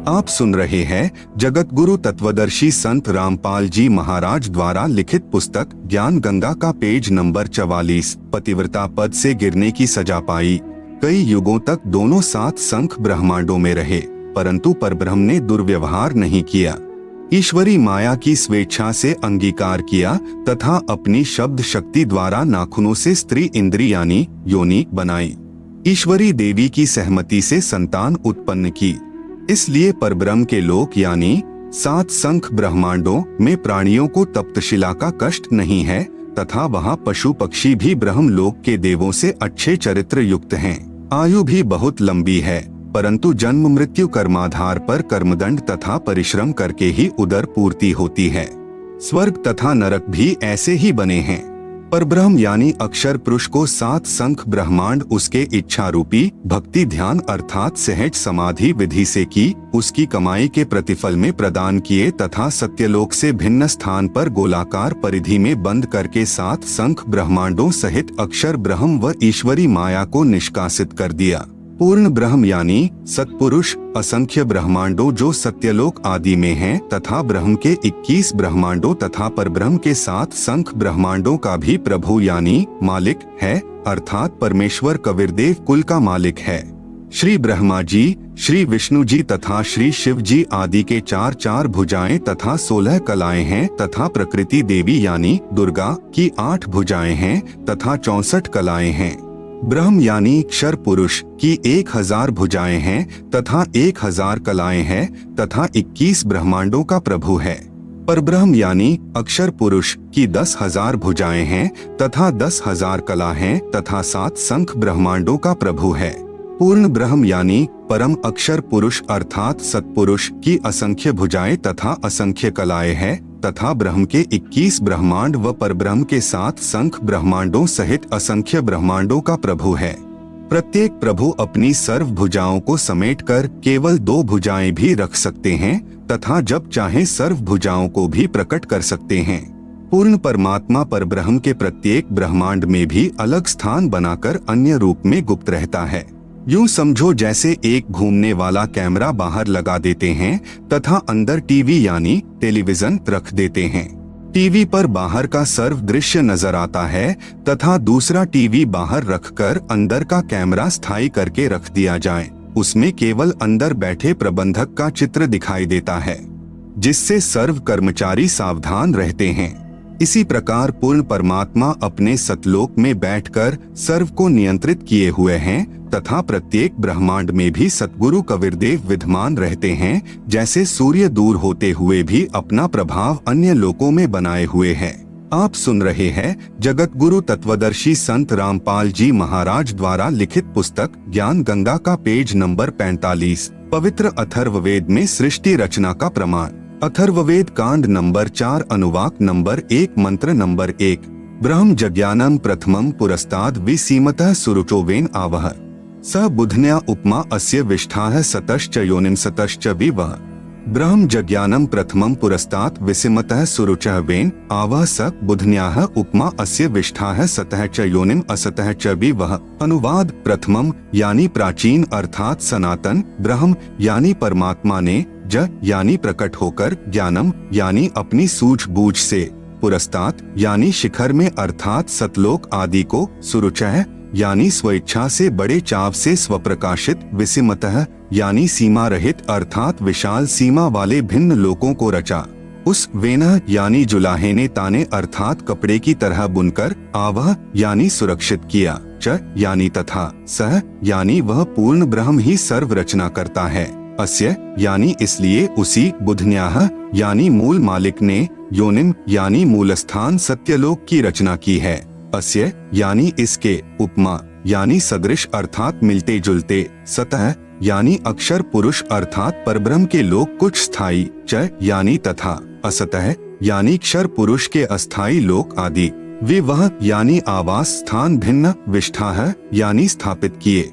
आप सुन रहे हैं जगत गुरु तत्वदर्शी संत रामपाल जी महाराज द्वारा लिखित पुस्तक ज्ञान गंगा का पेज नंबर 44। पतिव्रता पद से गिरने की सजा पाई। कई युगों तक दोनों साथ संख ब्रह्मांडों में रहे, परंतु परब्रह्म ने दुर्व्यवहार नहीं किया। ईश्वरी माया की स्वेच्छा से अंगीकार किया तथा अपनी शब्द शक्ति द्वारा नाखूनों से स्त्री इंद्री यानी योनि बनाई। ईश्वरी देवी की सहमति से संतान उत्पन्न की। इसलिए परब्रह्म के लोक यानी 7 संख ब्रह्मांडों में प्राणियों को तप्तशिला का कष्ट नहीं है तथा वहाँ पशु पक्षी भी ब्रह्म लोक के देवों से अच्छे चरित्र युक्त हैं। आयु भी बहुत लंबी है, परंतु जन्म मृत्यु कर्माधार पर कर्मदंड तथा परिश्रम करके ही उदर पूर्ति होती है। स्वर्ग तथा नरक भी ऐसे ही बने हैं। परब्रह्म यानी अक्षर पुरुष को 7 संख ब्रह्मांड उसके इच्छा रूपी भक्ति ध्यान अर्थात सहज समाधि विधि से की उसकी कमाई के प्रतिफल में प्रदान किए तथा सत्यलोक से भिन्न स्थान पर गोलाकार परिधि में बंद करके 7 संख ब्रह्मांडों सहित अक्षर ब्रह्म व ईश्वरी माया को निष्कासित कर दिया। पूर्ण ब्रह्म यानी सत्पुरुष असंख्य ब्रह्मांडों जो सत्यलोक आदि में हैं तथा ब्रह्म के 21 ब्रह्मांडों तथा परब्रह्म के 7 संख ब्रह्मांडों का भी प्रभु यानी मालिक है, अर्थात परमेश्वर कबीरदेव कुल का मालिक है। श्री ब्रह्मा जी, श्री विष्णु जी तथा श्री शिव जी आदि के 4 भुजाएं तथा 16 कलाएं हैं तथा प्रकृति देवी यानी दुर्गा की 8 भुजाएं हैं तथा 64 कलाएं हैं। ब्रह्म यानी क्षर पुरुष की 1000 भुजाएं हैं तथा 1000 कलाएं हैं तथा 21 ब्रह्मांडों का प्रभु है। परब्रह्म यानी अक्षर पुरुष की 10,000 भुजाएं हैं तथा 10,000 कला हैं तथा 7 संख ब्रह्मांडों का प्रभु है। पूर्ण ब्रह्म यानी परम अक्षर पुरुष अर्थात सत्पुरुष की असंख्य भुजाएं तथा असंख्य कलाएं हैं तथा ब्रह्म के 21 ब्रह्मांड व परब्रह्म के 7 संख ब्रह्मांडों सहित असंख्य ब्रह्मांडों का प्रभु है। प्रत्येक प्रभु अपनी सर्व भुजाओं को समेटकर केवल 2 भुजाएं भी रख सकते हैं तथा जब चाहे सर्व भुजाओं को भी प्रकट कर सकते हैं। पूर्ण परमात्मा परब्रह्म के प्रत्येक ब्रह्मांड में भी अलग स्थान बनाकर अन्य रूप में गुप्त रहता है। यूं समझो जैसे एक घूमने वाला कैमरा बाहर लगा देते हैं तथा अंदर टीवी यानी टेलीविजन रख देते हैं। टीवी पर बाहर का सर्व दृश्य नजर आता है तथा दूसरा टीवी बाहर रखकर अंदर का कैमरा स्थायी करके रख दिया जाए। उसमें केवल अंदर बैठे प्रबंधक का चित्र दिखाई देता है, जिससे सर्व कर्मचारी सावधान रहते हैं। इसी प्रकार पूर्ण परमात्मा अपने सतलोक में बैठकर सर्व को नियंत्रित किए हुए हैं तथा प्रत्येक ब्रह्मांड में भी सतगुरु कबीरदेव विद्यमान रहते हैं, जैसे सूर्य दूर होते हुए भी अपना प्रभाव अन्य लोकों में बनाए हुए है। आप सुन रहे हैं जगत गुरु तत्वदर्शी संत रामपाल जी महाराज द्वारा लिखित पुस्तक ज्ञान गंगा का पेज नंबर 45। पवित्र अथर्ववेद में सृष्टि रचना का प्रमाण। अथर्ववेद कांड नंबर 4 अनुवाक नंबर 1 मंत्र नंबर 1। ब्रह्म जज्ञानम प्रथमं पुरस्ताद विसीमतः सुरुचोवेन आवह स बुधन्या उपमा अस्य विष्ठाः सतश्च योनिम सतश्च विवः। ब्रह्म जज्ञानम प्रथमं पुरस्तात् विसीमतः सुरुचः वेन आवह स बुधन्याः उपमा अस्य विष्ठाः सतः च योनिम असतः च विवः। अनुवाद। प्रथमम यानी प्राचीन अर्थात सनातन, ब्रह्म यानी परमात्मा ने, ज यानी प्रकट होकर, ज्ञानम यानी अपनी सूझबूझ से, पुरस्तात् यानी शिखर में अर्थात सतलोक आदि को, सुरुचः यानी स्वेच्छा से बड़े चाव से स्वप्रकाशित, विसीमतः यानी सीमा रहित अर्थात विशाल सीमा वाले भिन्न लोकों को रचा। उस वेनः यानी जुलाहे ने ताने अर्थात कपड़े की तरह बुनकर, आवह यानी सुरक्षित किया, च यानी तथा, सह यानी वह पूर्ण ब्रह्म ही सर्व रचना करता है, अस्य यानी इसलिए उसी, बुधन्याः यानी मूल मालिक ने, योनिम यानी मूलस्थान सत्यलोक की रचना की है, अस्य यानी इसके, उपमा यानी सदृश अर्थात मिलते जुलते, सतह यानी अक्षर पुरुष अर्थात परब्रह्म के लोक कुछ स्थायी, च यानी तथा, असतः यानी क्षर पुरुष के अस्थायी लोक आदि, विवह यानी आवास स्थान भिन्न, विष्ठाः यानी स्थापित किए।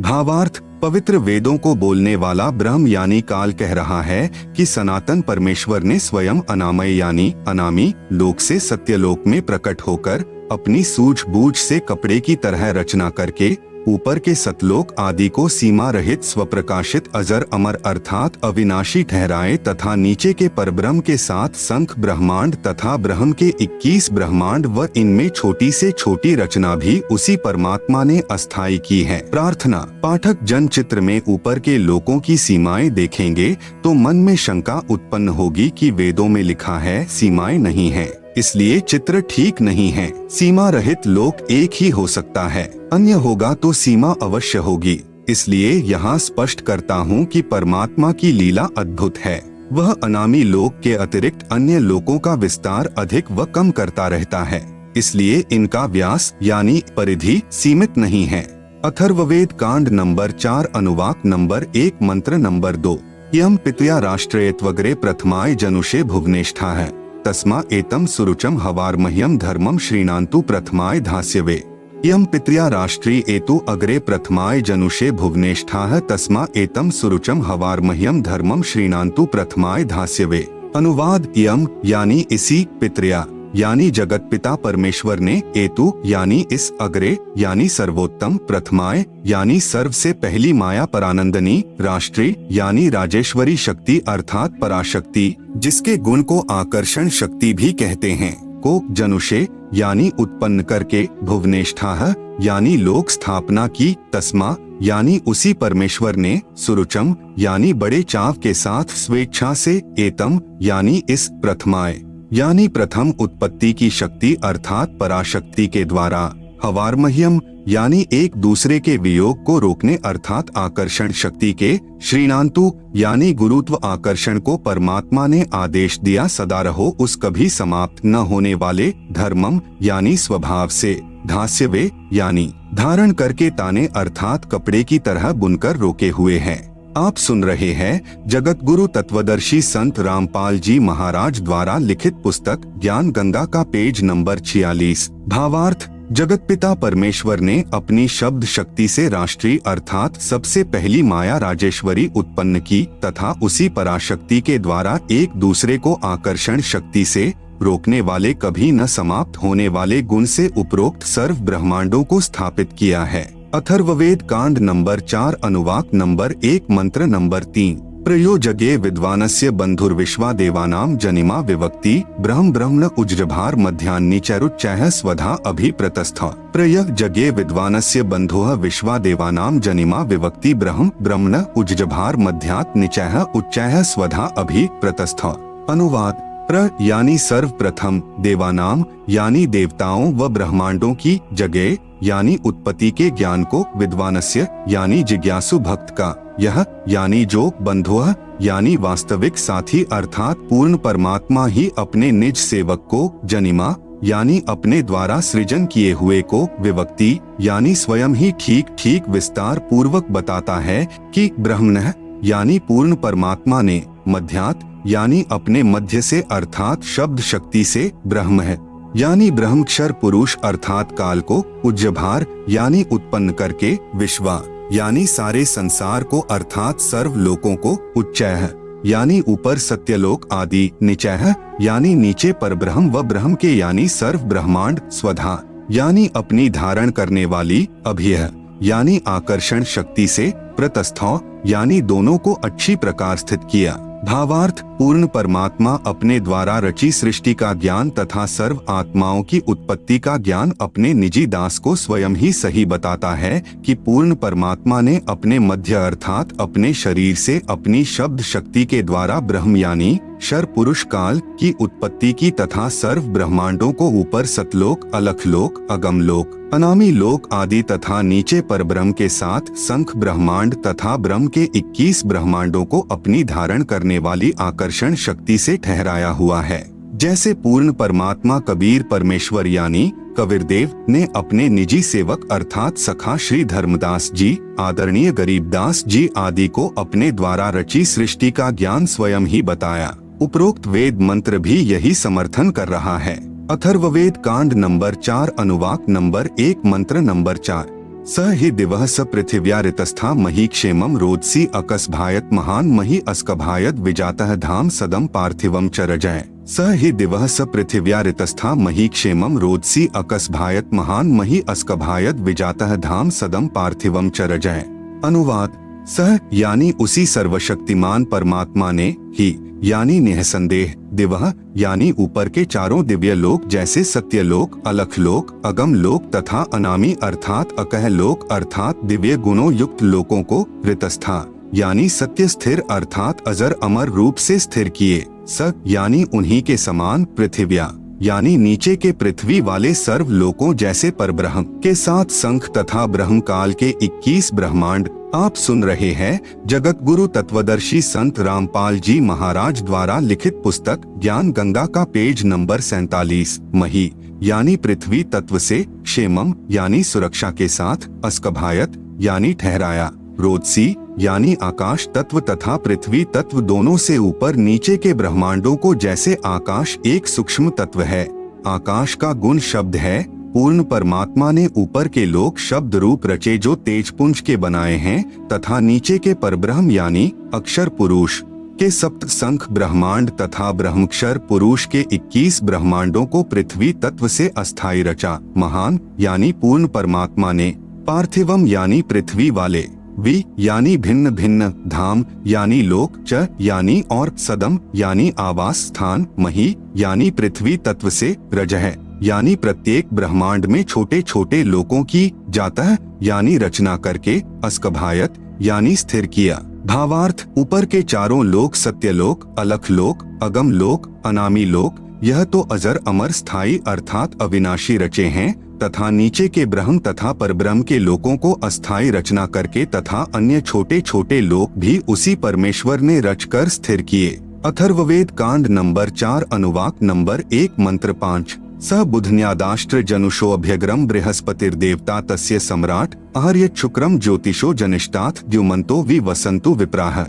भावार्थ। पवित्र वेदों को बोलने वाला ब्रह्म यानी काल कह रहा है कि सनातन परमेश्वर ने स्वयं अनामय यानी अनामी लोक से सत्यलोक में प्रकट होकर अपनी सूझबूझ से कपड़े की तरह रचना करके ऊपर के सतलोक आदि को सीमा रहित स्वप्रकाशित अजर अमर अर्थात अविनाशी ठहराए तथा नीचे के परब्रह्म के साथ संख ब्रह्मांड तथा ब्रह्म के 21 ब्रह्मांड व इनमें छोटी से छोटी रचना भी उसी परमात्मा ने अस्थायी की है। प्रार्थना। पाठक जन चित्र में ऊपर के लोकों की सीमाएं देखेंगे तो मन में शंका उत्पन्न होगी कि वेदों में लिखा है सीमाएं नहीं है, इसलिए चित्र ठीक नहीं है। सीमा रहित लोक एक ही हो सकता है, अन्य होगा तो सीमा अवश्य होगी। इसलिए यहाँ स्पष्ट करता हूँ कि परमात्मा की लीला अद्भुत है। वह अनामी लोक के अतिरिक्त अन्य लोकों का विस्तार अधिक व कम करता रहता है, इसलिए इनका व्यास यानी परिधि सीमित नहीं है। अथर्ववेद कांड नंबर 4 अनुवाक नंबर 1 मंत्र नंबर 2। यम पितया राष्ट्रयत्वग्रे प्रथमाय जनुषे भुवनेष्ठा है तस्मा एतम सुरुचम हवार्मह्यम धर्मम श्रीणान्तु प्रथमाय धास्यवे। यम पितया राष्ट्री एतु अग्रे प्रथमाय जनुषे भुवनेष्ठाः तस्मा एतम सुरुचम हवार्मह्यम धर्मम श्रीणान्तु प्रथमाय धास्यवे। अनुवाद। यम यानी इसी, पितृया यानी जगत पिता परमेश्वर ने, एतु यानी इस, अग्रे यानी सर्वोत्तम, प्रथमाय यानी सर्व से पहली माया परानंदनी, राष्ट्री यानी राजेश्वरी शक्ति अर्थात पराशक्ति जिसके गुण को आकर्षण शक्ति भी कहते हैं, को जनुषे यानी उत्पन्न करके, भुवनेष्ठाः यानी लोक स्थापना की, तस्मा यानी उसी परमेश्वर ने, सुरुचम यानी बड़े चाव के साथ स्वेच्छा से, एतम यानी इस, प्रथमाय यानी प्रथम उत्पत्ति की शक्ति अर्थात पराशक्ति के द्वारा, हवार्मह्यम यानी एक दूसरे के वियोग को रोकने अर्थात आकर्षण शक्ति के, श्रीणान्तु यानी गुरुत्व आकर्षण को परमात्मा ने आदेश दिया सदा रहो उस कभी समाप्त न होने वाले, धर्मम यानी स्वभाव से, धास्यवे यानी धारण करके ताने अर्थात कपड़े की तरह बुनकर रोके हुए हैं। आप सुन रहे हैं जगत गुरु तत्वदर्शी संत रामपाल जी महाराज द्वारा लिखित पुस्तक ज्ञान गंगा का पेज नंबर 46। भावार्थ। जगत पिता परमेश्वर ने अपनी शब्द शक्ति से राष्ट्रीय अर्थात सबसे पहली माया राजेश्वरी उत्पन्न की तथा उसी पराशक्ति के द्वारा एक दूसरे को आकर्षण शक्ति से रोकने वाले कभी न समाप्त होने वाले गुण से उपरोक्त सर्व ब्रह्मांडों को स्थापित किया है। अथर्ववेद कांड नंबर 4 अनुवाक नंबर 1 मंत्र नंबर 3। प्रयोजगे विद्वानस्य बंधुर्विश्वा देवानाम जनिमा विवक्ति ब्रह्म ब्रह्मण उज्जभार मध्यान्निचरुच्चैः स्वधा अभिप्रतस्थ। प्रयोजगे विद्वानस्य बंधुः विश्वा देवानाम जनिमा विवक्ति ब्रह्म ब्रह्मण उज्जभार मध्यान्निचैः उच्चैः स्वधा अभिप्रतस्थ। अनुवाद। प्र यानी सर्वप्रथम, देवानाम यानी देवताओं व ब्रह्मांडों की, जगे यानी उत्पत्ति के ज्ञान को, विद्वानस्य यानी जिज्ञासु भक्त का, यह यानी जो, बंधुः यानी वास्तविक साथी अर्थात पूर्ण परमात्मा ही अपने निज सेवक को, जनिमा यानी अपने द्वारा सृजन किए हुए को, विवक्ति यानी स्वयं ही ठीक ठीक विस्तार पूर्वक बताता है कि, ब्रह्मणः यानी पूर्ण परमात्मा ने, मध्यात् यानी अपने मध्य से अर्थात शब्द शक्ति से, ब्रह्म है यानी ब्रह्मक्षर पुरुष अर्थात काल को, उज्जभार यानी उत्पन्न करके, विश्वा यानी सारे संसार को अर्थात सर्व लोकों को, उच्चैः यानी ऊपर सत्यलोक आदि, निचैः यानी नीचे परब्रह्म व ब्रह्म के यानी सर्व ब्रह्मांड, स्वधा यानी अपनी धारण करने वाली, अभियः यानी आकर्षण शक्ति से, प्रतस्थौ यानी दोनों को अच्छी प्रकार स्थित किया। भावार्थ। पूर्ण परमात्मा अपने द्वारा रची सृष्टि का ज्ञान तथा सर्व आत्माओं की उत्पत्ति का ज्ञान अपने निजी दास को स्वयं ही सही बताता है कि पूर्ण परमात्मा ने अपने मध्य अर्थात अपने शरीर से अपनी शब्द शक्ति के द्वारा ब्रह्म यानी शर पुरुष काल की उत्पत्ति की तथा सर्व ब्रह्मांडों को ऊपर सतलोक, अलखलोक, अगमलोक, अनामी लोक आदि तथा नीचे परब्रह्म के साथ संख ब्रह्मांड तथा ब्रह्म के 21 ब्रह्मांडों को अपनी धारण करने वाली आकर्षण शक्ति से ठहराया हुआ है। जैसे पूर्ण परमात्मा कबीर परमेश्वर यानी कबीरदेव ने अपने निजी सेवक अर्थात सखा श्री धर्मदास जी, आदरणीय गरीबदास जी आदि को अपने द्वारा रची सृष्टि का ज्ञान स्वयं ही बताया। उपरोक्त वेद मंत्र भी यही समर्थन कर रहा है। अथर्ववेद कांड नंबर 4 अनुवाक नंबर 1 मंत्र नंबर 4। स हि दिवः स पृथिव्या ऋतस्था मही क्षेमं रोदसी अकस्भायत महान मही अस्कभायत विजातः धाम सदम पार्थिवम च रजय। स हि दिवः स पृथिव्या ऋतस्था मही क्षेमं रोदसी अकस्भायत महान मही अस्कभायत विजातः धाम सदम पार्थिवम च रजय। अनुवाद: सह यानी उसी सर्वशक्तिमान परमात्मा ने, ही यानी निःसंदेह, दिवः यानी ऊपर के चारों दिव्य लोक जैसे सत्यलोक, अलख लोक, अगम लोक तथा अनामी अर्थात अकह लोक अर्थात दिव्य गुणों युक्त लोकों को ऋतस्था यानी सत्य स्थिर अर्थात अजर अमर रूप से स्थिर किए। स यानी उन्हीं के समान, पृथिव्या यानी नीचे के पृथ्वी वाले सर्व लोकों जैसे परब्रह्म के साथ शंख तथा ब्रह्म काल के 21 ब्रह्मांड। आप सुन रहे हैं जगत गुरु तत्वदर्शी संत रामपाल जी महाराज द्वारा लिखित पुस्तक ज्ञान गंगा का पेज नंबर 47। मही यानी पृथ्वी तत्व से, क्षेमम यानी सुरक्षा के साथ, अस्कभायत यानी ठहराया, रोदसी यानी आकाश तत्व तथा पृथ्वी तत्व दोनों से ऊपर नीचे के ब्रह्मांडों को जैसे आकाश एक सूक्ष्म तत्व है। आकाश का गुण शब्द है। पूर्ण परमात्मा ने ऊपर के लोक शब्द रूप रचे जो तेजपुंज के बनाए हैं तथा नीचे के परब्रह्म यानी अक्षर पुरुष के सप्त संख ब्रह्मांड तथा ब्रह्मक्षर पुरुष के 21 ब्रह्मांडों को पृथ्वी तत्व से अस्थायी रचा। महान यानी पूर्ण परमात्मा ने, पार्थिवम यानी पृथ्वी वाले, वि यानी भिन्न भिन्न, धाम यानी लोक, च यानी और, सदम यानी आवास स्थान, मही यानी पृथ्वी तत्व से, रजह यानी प्रत्येक ब्रह्मांड में छोटे छोटे लोकों की, जातः यानी रचना करके, अस्कभायत यानी स्थिर किया। भावार्थ: ऊपर के चारों लोक सत्यलोक, अलख लोक, अगम लोक, अनामी लोक, यह तो अजर अमर स्थायी अर्थात अविनाशी रचे हैं तथा नीचे के ब्रह्म तथा परब्रह्म के लोकों को अस्थायी रचना करके तथा अन्य छोटे छोटे लोक भी उसी परमेश्वर ने रचकर स्थिर किए। अथर्ववेद कांड नंबर 4 अनुवाक नंबर 1 मंत्र 5। स बुधन्यादाष्ट्र जनुषो अभ्यग्रम बृहस्पतिर्देवता तस्य सम्राट आहर्यत शुक्रम ज्योतिषो जनिष्ठात् द्युमन्तो वि वसन्तु विप्राह।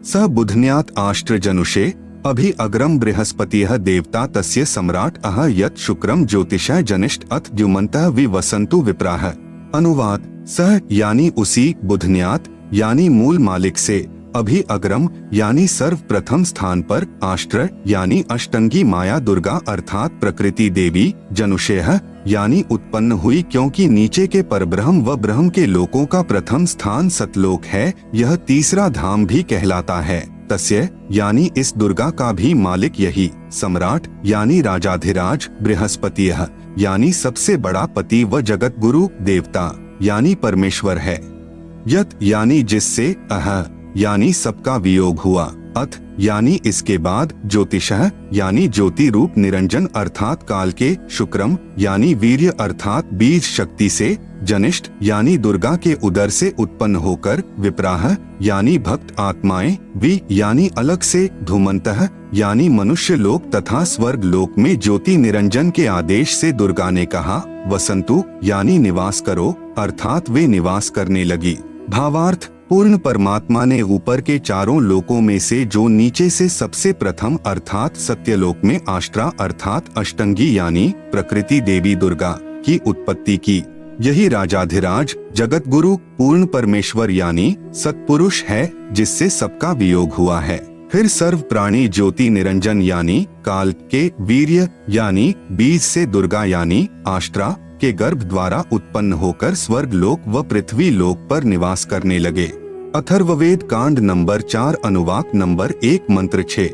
स बुधन्यात् आष्ट्र जनुषे अभि अग्रम बृहस्पतिः देवता तस्य सम्राट अह यत् शुक्रम ज्योतिषः जनिष्ठ अथ द्युमन्तः वि वसन्तु विप्राह। अनुवाद: सह यानी उसी, बुधन्यात यानी मूल मालिक से, अभि अग्रम यानी सर्वप्रथम स्थान पर, आष्ट्र यानी अष्टंगी माया दुर्गा अर्थात प्रकृति देवी, जनुषेह यानी उत्पन्न हुई क्योंकि नीचे के परब्रह्म व ब्रह्म के लोकों का प्रथम स्थान सतलोक है, यह तीसरा धाम भी कहलाता है। तस्य यानी इस दुर्गा का भी मालिक यही, सम्राट यानी राजाधिराज, बृहस्पतिः यानी सबसे बड़ा पति व जगत गुरु देवता यानी परमेश्वर है, यत यानी जिससे, अह यानी सबका वियोग हुआ, अथ यानी इसके बाद, ज्योतिषः यानी ज्योति रूप निरंजन अर्थात काल के, शुक्रम यानी वीर्य अर्थात बीज शक्ति से, जनिष्ठ यानी दुर्गा के उदर से उत्पन्न होकर, विप्राह यानी भक्त आत्माएं, वि यानी अलग से, धूमन्तः यानी मनुष्य लोक तथा स्वर्ग लोक में ज्योति निरंजन के आदेश से दुर्गा ने कहा, वसंतु यानी निवास करो अर्थात वे निवास करने लगी। भावार्थ: पूर्ण परमात्मा ने ऊपर के चारों लोकों में से जो नीचे से सबसे प्रथम अर्थात सत्यलोक में आष्ट्रा अर्थात अष्टंगी यानी प्रकृति देवी दुर्गा की उत्पत्ति की। यही राजाधिराज जगत गुरु पूर्ण परमेश्वर यानी सत्पुरुष है जिससे सबका वियोग हुआ है। फिर सर्व प्राणी ज्योति निरंजन यानी काल के, वीर्य यानी बीज से दुर्गा यानी आष्ट्रा के गर्भ द्वारा उत्पन्न होकर स्वर्ग लोक व पृथ्वी लोक पर निवास करने लगे। अथर्ववेद कांड नंबर 4 अनुवाक नंबर 1 मंत्र 6।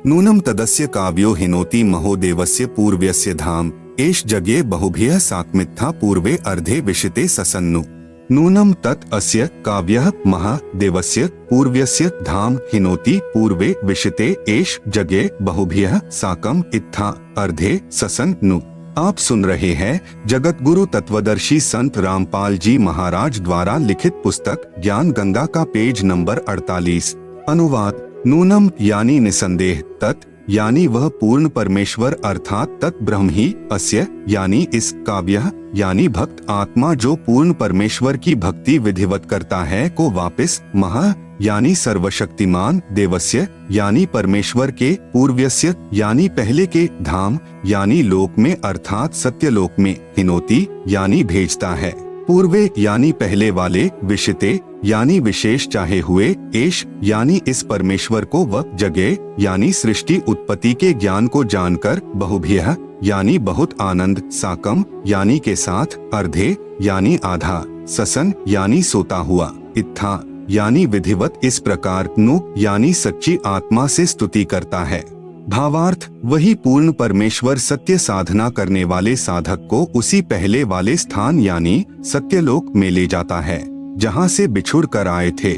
नूनम तदस्य काव्यो हिनोति महोदेवस्य पूर्व्यस्य धाम एष जगे बहुभ्यः सात्मित्था पूर्वे अर्धे विशिते ससन्नु। नूनम तत् अस्य काव्यः महादेवस्य पूर्व्यस्य धाम हिनोति पूर्वे विशिते एष जगे बहुभ्यः साकम इत्था अर्धे ससन्नु। आप सुन रहे हैं जगत गुरु तत्वदर्शी संत रामपाल जी महाराज द्वारा लिखित पुस्तक ज्ञान गंगा का पेज नंबर 48। अनुवाद: नूनम यानी निसंदेह, तत् यानी वह पूर्ण परमेश्वर अर्थात तत् ब्रह्म ही, अस्य यानी इस, काव्यः यानी भक्त आत्मा जो पूर्ण परमेश्वर की भक्ति विधिवत करता है को वापिस, महा यानी सर्वशक्तिमान, देवस्य यानी परमेश्वर के, पूर्व्यस्य यानी पहले के, धाम यानी लोक में अर्थात सत्यलोक में, हिनोति यानी भेजता है। पूर्वे यानी पहले वाले, विशिते यानी विशेष चाहे हुए, एश यानी इस परमेश्वर को, व जगह यानी सृष्टि उत्पत्ति के ज्ञान को जानकर, बहुभ्यः यानी बहुत आनंद, साकम यानी के साथ, अर्धे यानी आधा, ससन यानी सोता हुआ, इत्था यानी विधिवत इस प्रकार, नु यानी सच्ची आत्मा से स्तुति करता है। भावार्थ, वही पूर्ण परमेश्वर सत्य साधना करने वाले साधक को उसी पहले वाले स्थान यानी सत्यलोक में ले जाता है जहाँ से बिछुड़ कर आए थे।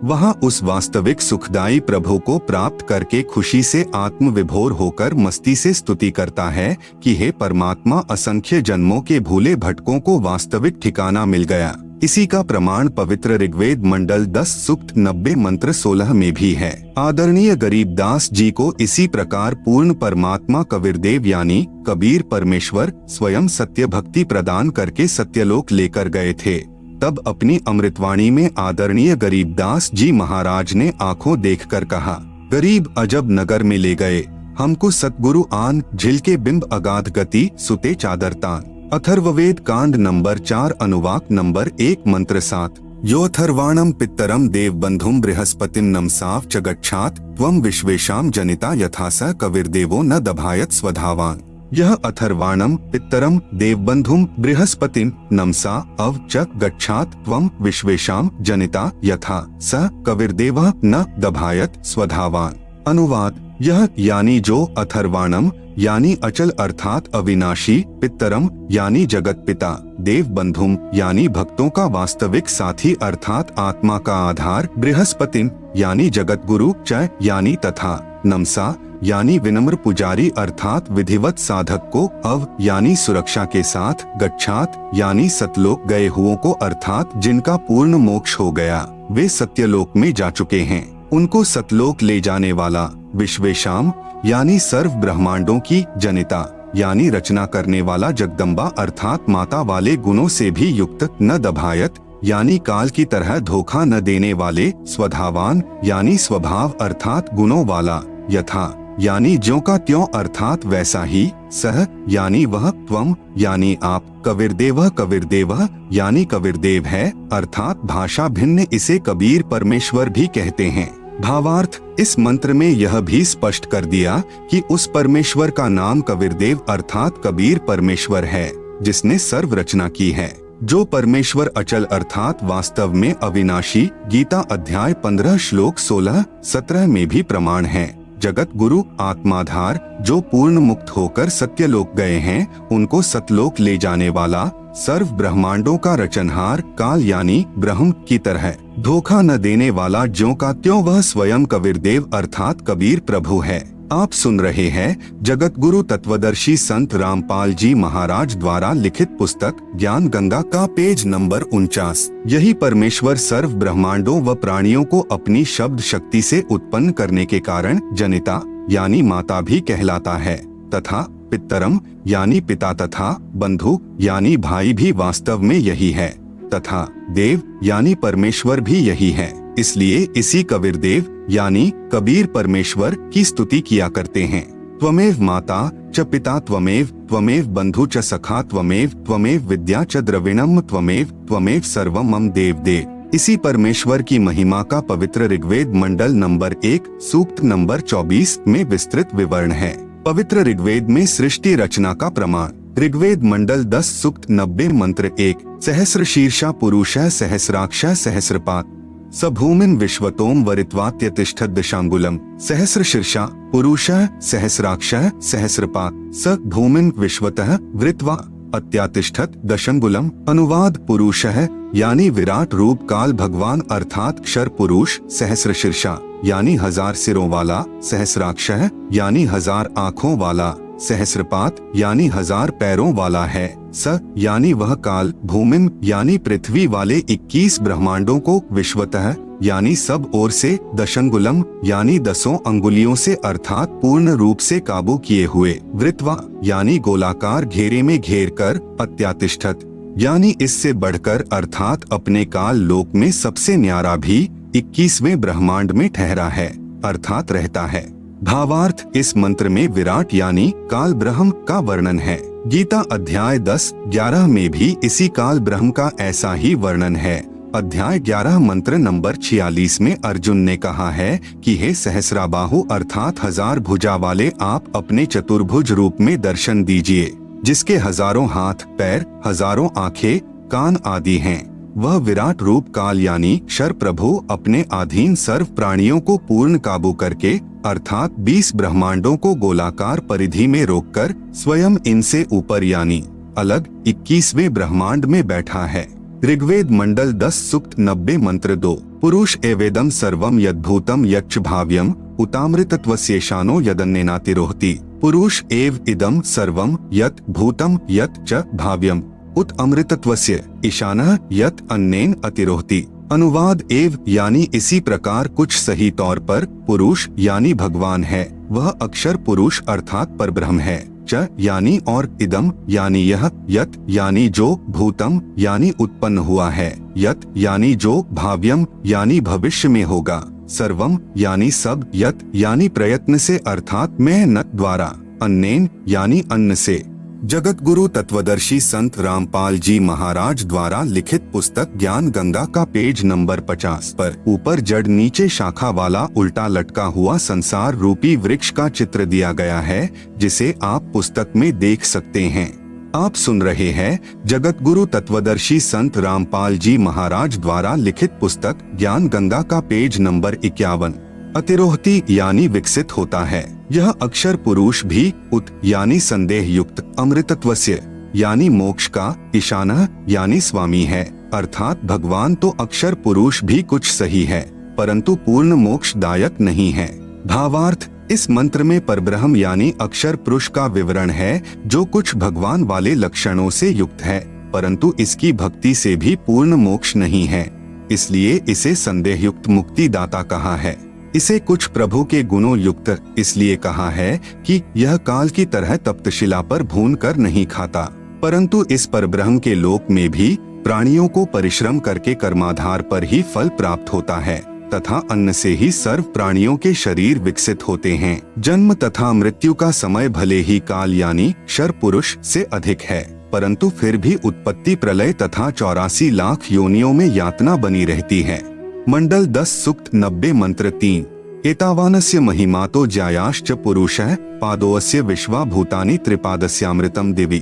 वहाँ उस वास्तविक सुखदायी प्रभु को प्राप्त करके खुशी से आत्म विभोर होकर मस्ती से स्तुति करता है कि हे परमात्मा, असंख्य जन्मों के भूले भटकों को वास्तविक ठिकाना मिल गया। इसी का प्रमाण पवित्र ऋग्वेद मंडल 10 सूक्त 90 मंत्र 16 में भी है। आदरणीय गरीबदास जी को इसी प्रकार पूर्ण परमात्मा कबीरदेव यानी कबीर परमेश्वर स्वयं सत्य भक्ति प्रदान करके सत्यलोक लेकर गए थे। तब अपनी अमृतवाणी में आदरणीय गरीबदास जी महाराज ने आंखों देखकर कहा, गरीब अजब नगर में ले गए हमको सतगुरु आन, झिलके बिंब अगाध गति सुते चादरतान। अथर्ववेद कांड नंबर 4 अनुवाक नंबर 1 मंत्र 7। यो अथर्वाणम पित्तरम देव बंधुम बृहस्पतिम नमसाव च गच्छात त्वं विश्वेशाम जनिता यथा स कविर्देवो न दभायत स्वधावान। यह अथर्वाणम पित्तरम देवबंधुम बृहस्पतिम नमसा अव च गच्छात त्वं विश्वेशाम जनिता यथा स कविर्देवः न दभायत स्वधावान। अनुवाद, यह यानी जो, अथर्वाणम यानी अचल अर्थात अविनाशी, पित्तरम यानी जगत पिता, देव बंधुम यानी भक्तों का वास्तविक साथी अर्थात आत्मा का आधार, बृहस्पतिम यानी जगत गुरु, च यानी तथा, नमसा यानी विनम्र पुजारी अर्थात विधिवत साधक को, अव यानी सुरक्षा के साथ, गच्छात यानी सतलोक गए हुओं को अर्थात जिनका पूर्ण मोक्ष हो गया, वे सत्यलोक में जा चुके हैं, उनको सतलोक ले जाने वाला, विश्वेशाम यानी सर्व ब्रह्मांडों की, जनिता यानी रचना करने वाला जगदम्बा अर्थात माता वाले गुणों से भी युक्त, न दभायत यानी काल की तरह धोखा न देने वाले, स्वधावान यानी स्वभाव अर्थात गुणों वाला, यथा यानी ज्यों का त्यों अर्थात वैसा ही, सह यानी वह, त्वम यानी आप, कबीरदेवः कबीरदेवः यानी कबीरदेव है अर्थात भाषा भिन्न इसे कबीर परमेश्वर भी कहते हैं। भावार्थ, इस मंत्र में यह भी स्पष्ट कर दिया कि उस परमेश्वर का नाम कबीरदेव अर्थात कबीर परमेश्वर है जिसने सर्व रचना की है। जो परमेश्वर अचल अर्थात वास्तव में अविनाशी, गीता अध्याय 15 श्लोक 16-17 में भी प्रमाण है। जगत गुरु आत्माधार जो पूर्ण मुक्त होकर सत्यलोक गए हैं, उनको सतलोक ले जाने वाला, सर्व ब्रह्मांडों का रचनहार, काल यानी ब्रह्म की तरह धोखा न देने वाला, ज्यों का त्यों वह स्वयं कबीरदेव अर्थात कबीर प्रभु है। आप सुन रहे हैं जगत गुरु तत्वदर्शी संत रामपाल जी महाराज द्वारा लिखित पुस्तक ज्ञान गंगा का पेज नंबर 49। यही परमेश्वर सर्व ब्रह्मांडों व प्राणियों को अपनी शब्द शक्ति से उत्पन्न करने के कारण जनिता यानी माता भी कहलाता है, तथा पितरम यानी पिता तथा बंधु यानी भाई भी वास्तव में यही है, तथा देव यानी परमेश्वर भी यही है। इसलिए इसी कबीरदेव यानी कबीर परमेश्वर की स्तुति किया करते हैं। त्वमेव माता च पिता त्वमेव बंधु च सखा त्वमेव विद्या च द्रविणम त्वमेव सर्वम मम देव। इसी परमेश्वर की महिमा का पवित्र ऋग्वेद मंडल नंबर 1 सूक्त नंबर 24 में विस्तृत विवरण है। पवित्र ऋग्वेद में सृष्टि रचना का प्रमाण, ऋग्वेद मंडल 10 सूक्त 90 मंत्र 1, सहस्र शीर्षा पुरुषः सहस्राक्षः सहस्रपात् स भूमिन विश्वतोम वरित्वात्यतिष्ठत् दशांगुलम। सहस्र शीर्षा पुरुषः सहस्राक्षः सहस्रपात् स भूमिन विश्वतः वृत्वा अत्यातिष्ठत् दशंगुलम। अनुवाद, पुरुषः यानी विराट रूप काल भगवान अर्थात क्षर पुरुष, सहस्र शीर्षा यानी 1000 सिरों वाला, सहस्राक्षः यानी 1000 आँखों वाला, सहस्रपात यानी 1000 पैरों वाला है, स यानी वह काल, भूमिन यानी पृथ्वी वाले 21 ब्रह्मांडों को, विश्वतः यानी सब ओर से, दशंगुलम यानी 10 अंगुलियों से अर्थात पूर्ण रूप से काबू किए हुए, वृत्वा यानी गोलाकार घेरे में घेर कर, अत्यातिष्ठत यानी इससे बढ़कर अर्थात अपने काल लोक में सबसे न्यारा भी 21वें ब्रह्मांड में ठहरा है अर्थात रहता है। भावार्थ, इस मंत्र में विराट यानी काल ब्रह्म का वर्णन है। गीता अध्याय 10-11 में भी इसी काल ब्रह्म का ऐसा ही वर्णन है। अध्याय 11 मंत्र नंबर 46 में अर्जुन ने कहा है कि हे सहस्राबाहु अर्थात हजार भुजा वाले, आप अपने चतुर्भुज रूप में दर्शन दीजिए, जिसके हजारों हाथ पैर, हजारों आंखें, कान आदि हैं। वह विराट रूप काल यानी शर प्रभु अपने अधीन सर्व प्राणियों को पूर्ण काबू करके अर्थात 20 ब्रह्मांडों को गोलाकार परिधि में रोककर स्वयं इनसे ऊपर यानी अलग 21वें ब्रह्मांड में बैठा है। ऋग्वेद मंडल 10 सूक्त 90 मंत्र 2। पुरुष एवेदम सर्वम यद्भूतम यच्च भाव्यम उतामृतत्वस्येशानो यदन्नेनातिरोहति। पुरुष एव इदम सर्वम यत् भूतम यत् च भाव्यम उत अमृतत्वस्य ईशानः यत् अन्नेन अतिरोहति। अनुवाद एव यानी इसी प्रकार कुछ सही तौर पर पुरुष यानी भगवान है, वह अक्षर पुरुष अर्थात परब्रह्म है। च यानी और इदम यानी यह, यत यानी जो, भूतम यानी उत्पन्न हुआ है, यत यानी जो, भाव्यम यानी भविष्य में होगा, सर्वम यानी सब, यत यानी प्रयत्न से अर्थात मेहनत द्वारा, अन्नेन यानी अन्न से। जगत गुरु तत्वदर्शी संत रामपाल जी महाराज द्वारा लिखित पुस्तक ज्ञान गंगा का पेज नंबर 50 पर ऊपर जड़ नीचे शाखा वाला उल्टा लटका हुआ संसार रूपी वृक्ष का चित्र दिया गया है, जिसे आप पुस्तक में देख सकते हैं। आप सुन रहे हैं जगत गुरु तत्वदर्शी संत रामपाल जी महाराज द्वारा लिखित पुस्तक ज्ञान गंगा का पेज नंबर 51। अतिरोहति यानी विकसित होता है। यह अक्षर पुरुष भी उत यानी संदेह युक्त, अमृतत्वस्य यानी मोक्ष का, ईशानः यानी स्वामी है, अर्थात भगवान तो अक्षर पुरुष भी कुछ सही है, परंतु पूर्ण मोक्षदायक नहीं है। भावार्थ, इस मंत्र में परब्रह्म यानी अक्षर पुरुष का विवरण है, जो कुछ भगवान वाले लक्षणों से युक्त है, परंतु इसकी भक्ति से भी पूर्ण मोक्ष नहीं है, इसलिए इसे संदेह युक्त मुक्तिदाता कहा है। इसे कुछ प्रभु के गुणों युक्त इसलिए कहा है कि यह काल की तरह तप्तशिला पर भून कर नहीं खाता, परंतु इस परब्रह्म के लोक में भी प्राणियों को परिश्रम करके कर्माधार पर ही फल प्राप्त होता है तथा अन्न से ही सर्व प्राणियों के शरीर विकसित होते हैं। जन्म तथा मृत्यु का समय भले ही काल यानी शर पुरुष से अधिक है, परंतु फिर भी उत्पत्ति प्रलय तथा 84 लाख योनियों में यातना बनी रहती है। मंडल 10 सूक्त 90 मंत्र 3। एतावानस्य महिमातो ज्यायाश्च पुरुषः पादोऽस्य विश्वा भूतानि त्रिपादस्यामृतम दिवि।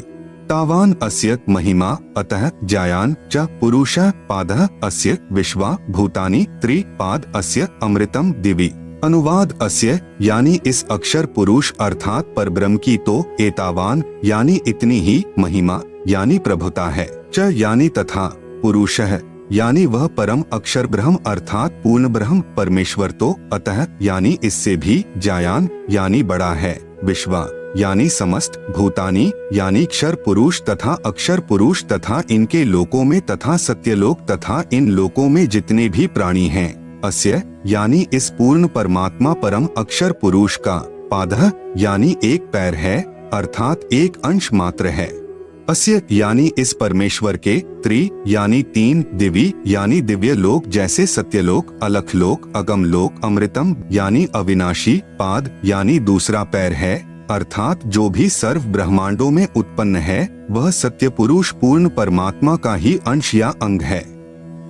तावान अस्य महिमा अतः ज्यायान च पुरुषः पादः अस्य विश्वा भूतानि त्रिपाद अस्य अमृतम दिवि। अनुवाद अस्य यानी इस अक्षर पुरुष अर्थात परब्रह्म की तो एतावान यानी इतनी ही महिमा यानी प्रभुता है, च यानी तथा, पुरुषः यानी वह परम अक्षर ब्रह्म अर्थात पूर्ण ब्रह्म परमेश्वर तो अतः यानी इससे भी, ज्यायान यानी बड़ा है, विश्वा यानी समस्त, भूतानी यानी क्षर पुरुष तथा अक्षर पुरुष तथा इनके लोकों में तथा सत्यलोक तथा इन लोकों में जितने भी प्राणी हैं, अस्य यानी इस पूर्ण परमात्मा परम अक्षर पुरुष का, पादः यानी एक पैर है अर्थात एक अंश मात्र है, अस्य यानी इस परमेश्वर के, त्रि यानी 3, दिवि यानी दिव्य लोक जैसे सत्यलोक, अलख लोक, अगम लोक, अमृतम यानी अविनाशी, पाद यानी दूसरा पैर है, अर्थात जो भी सर्व ब्रह्मांडों में उत्पन्न है वह सत्य पुरुष पूर्ण परमात्मा का ही अंश या अंग है।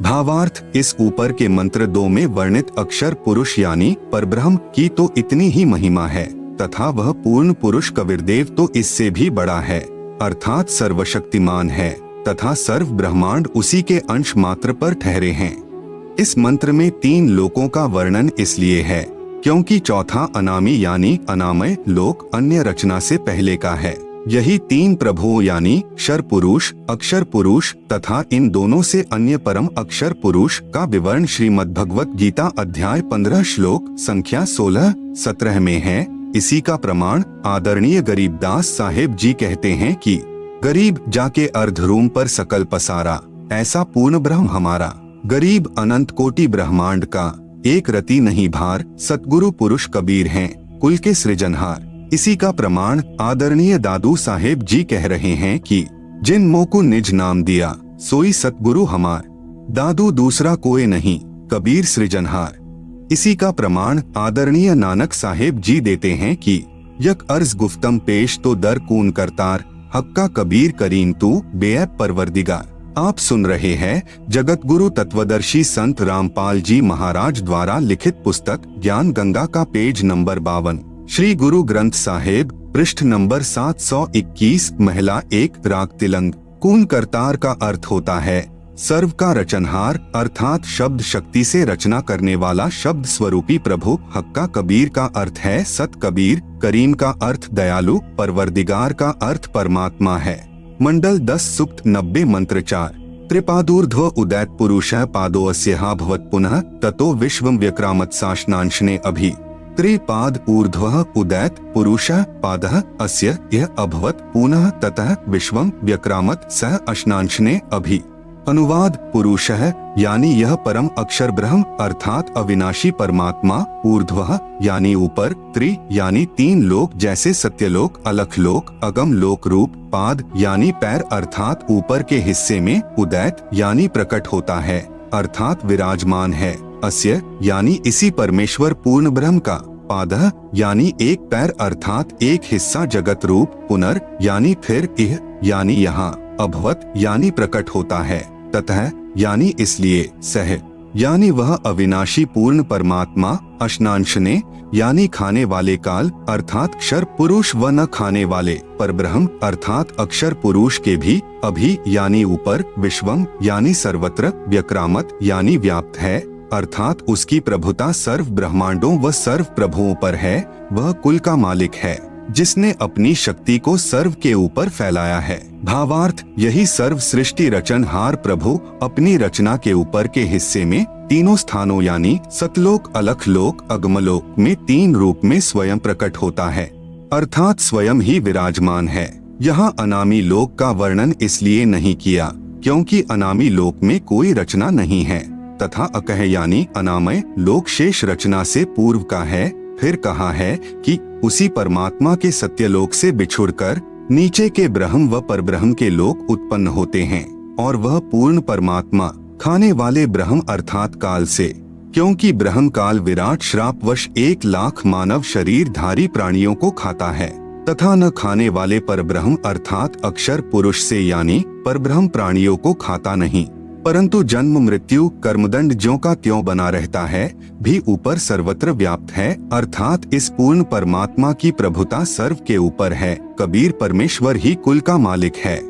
भावार्थ, इस ऊपर के मंत्र 2 में वर्णित अक्षर पुरुष यानी परब्रह्म की तो इतनी ही महिमा है तथा वह पूर्ण पुरुष कबीरदेव तो इससे भी बड़ा है, अर्थात सर्वशक्तिमान है तथा सर्व ब्रह्मांड उसी के अंश मात्र पर ठहरे हैं। इस मंत्र में 3 लोकों का वर्णन इसलिए है क्योंकि चौथा अनामी यानी अनामय लोक अन्य रचना से पहले का है। यही 3 प्रभुओं यानी शर पुरुष, अक्षर पुरुष तथा इन दोनों से अन्य परम अक्षर पुरुष का विवरण श्रीमद् भगवत गीता अध्याय 15 श्लोक संख्या 16-17 में है। इसी का प्रमाण आदरणीय गरीबदास साहेब जी कहते हैं कि गरीब जाके अर्धरूम पर सकल पसारा, ऐसा पूर्ण ब्रह्म हमारा, गरीब अनंत कोटि ब्रह्मांड का, एक रति नहीं भार, सतगुरु पुरुष कबीर हैं कुल के सृजनहार। इसी का प्रमाण आदरणीय दादू साहेब जी कह रहे हैं कि जिन मोह को निज नाम दिया सोई सतगुरु हमार, दादू दूसरा कोई नहीं, कबीर सृजनहार। इसी का प्रमाण आदरणीय नानक साहेब जी देते हैं कि यक अर्ज गुफ्तम पेश तो दर कून करतार, हक्का कबीर करीम तू बेअब परवरदिगार। आप सुन रहे हैं जगत गुरु तत्वदर्शी संत रामपाल जी महाराज द्वारा लिखित पुस्तक ज्ञान गंगा का पेज नंबर 52, श्री गुरु ग्रंथ साहिब, पृष्ठ नंबर 721, महिला 1, राग तिलंग। कून करतार का अर्थ होता है सर्व का रचनहार, अर्थात शब्द शक्ति से रचना करने वाला शब्द स्वरूपी प्रभु। हक्का कबीर का अर्थ है सत कबीर, करीम का अर्थ दयालु, परवरदिगार का अर्थ परमात्मा है। मंडल 10 सूक्त 90 मंत्र 4। त्रिपादूर्ध्व उदैत पुरुषः पादो अस्यः भवत् पुनः ततो विश्वं व्यक्रामत् साशनांशने अभि। त्रिपाद ऊर्ध्वः उदैत पुरुषः पादः अस्य यह अभवत् पुनः ततः विश्वं व्यक्रामत् सह अशनांशने अभि। अनुवाद पुरुषः यानी यह परम अक्षर ब्रह्म अर्थात अविनाशी परमात्मा, ऊर्ध्वः यानी ऊपर, त्रि यानी 3 लोक जैसे सत्यलोक, अलख लोक, अगम लोक रूप, पाद यानी पैर अर्थात ऊपर के हिस्से में, उदैत यानी प्रकट होता है अर्थात विराजमान है, अस्य यानी इसी परमेश्वर पूर्ण ब्रह्म का, पादः यानी एक पैर अर्थात एक हिस्सा जगत रूप, पुनर् यानी फिर, इह यानी यहाँ, अभवत यानी प्रकट होता है, ततः यानी इसलिए, सह यानी वह अविनाशी पूर्ण परमात्मा, अशनांशने यानी खाने वाले काल अर्थात क्षर पुरुष व न खाने वाले, परब्रह्म अर्थात अक्षर पुरुष के भी, अभि यानी ऊपर, विश्वम यानी सर्वत्र, व्यक्रामत यानी व्याप्त है अर्थात उसकी प्रभुता सर्व ब्रह्मांडों व सर्व प्रभुओं पर है। वह कुल का मालिक है जिसने अपनी शक्ति को सर्व के ऊपर फैलाया है। भावार्थ यही सर्व सृष्टि रचनहार प्रभु अपनी रचना के ऊपर के हिस्से में तीनों स्थानों यानी सतलोक, अलख लोक, अगमलोक में 3 रूप में स्वयं प्रकट होता है अर्थात स्वयं ही विराजमान है। यहाँ अनामी लोक का वर्णन इसलिए नहीं किया क्योंकि अनामी लोक में कोई रचना नहीं है, तथा अकह यानी अनामय लोक शेष रचना से पूर्व का है। फिर कहा है कि उसी परमात्मा के सत्यलोक से बिछुड़कर नीचे के ब्रह्म व परब्रह्म के लोक उत्पन्न होते हैं और वह पूर्ण परमात्मा खाने वाले ब्रह्म अर्थात काल से, क्योंकि ब्रह्म काल विराट श्रापवश 1 लाख मानव शरीरधारी प्राणियों को खाता है, तथा न खाने वाले परब्रह्म अर्थात अक्षर पुरुष से यानी परब्रह्म प्राणियों को खाता नहीं, परंतु जन्म मृत्यु कर्मदंड ज्यों का त्यों बना रहता है, भी ऊपर सर्वत्र व्याप्त है अर्थात इस पूर्ण परमात्मा की प्रभुता सर्व के ऊपर है। कबीर परमेश्वर ही कुल का मालिक है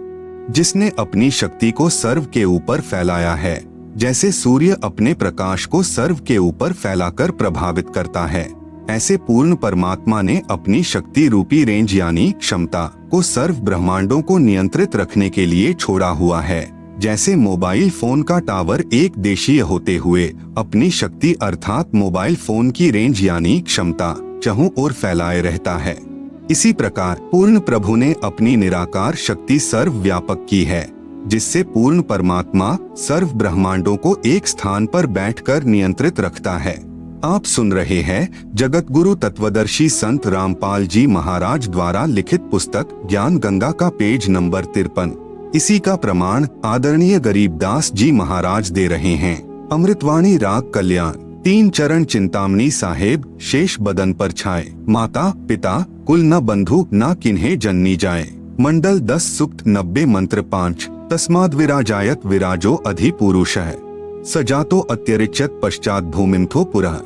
जिसने अपनी शक्ति को सर्व के ऊपर फैलाया है, जैसे सूर्य अपने प्रकाश को सर्व के ऊपर फैलाकर प्रभावित करता है, ऐसे पूर्ण परमात्मा ने अपनी शक्ति रूपी रेंज यानी क्षमता को सर्व ब्रह्मांडों को नियंत्रित रखने के लिए छोड़ा हुआ है। जैसे मोबाइल फोन का टावर एक देशीय होते हुए अपनी शक्ति अर्थात मोबाइल फोन की रेंज यानी क्षमता चहुं ओर फैलाए रहता है, इसी प्रकार पूर्ण प्रभु ने अपनी निराकार शक्ति सर्व व्यापक की है, जिससे पूर्ण परमात्मा सर्व ब्रह्मांडों को एक स्थान पर बैठकर नियंत्रित रखता है। आप सुन रहे हैं जगत गुरु तत्वदर्शी संत रामपाल जी महाराज द्वारा लिखित पुस्तक ज्ञान गंगा का पेज नंबर 53। इसी का प्रमाण आदरणीय गरीबदास जी महाराज दे रहे हैं। अमृतवाणी राग कल्याण। 3 चरण चिंतामणि साहेब शेष बदन पर छाए, माता पिता कुल न बंधु न किन्हे जननी जाए। मंडल 10 सूक्त 90 मंत्र 5। तस्माद् विराजायत विराजो अधि पुरुषः सजातो अत्यरिच्यत पश्चात भूमिमथो पुरः।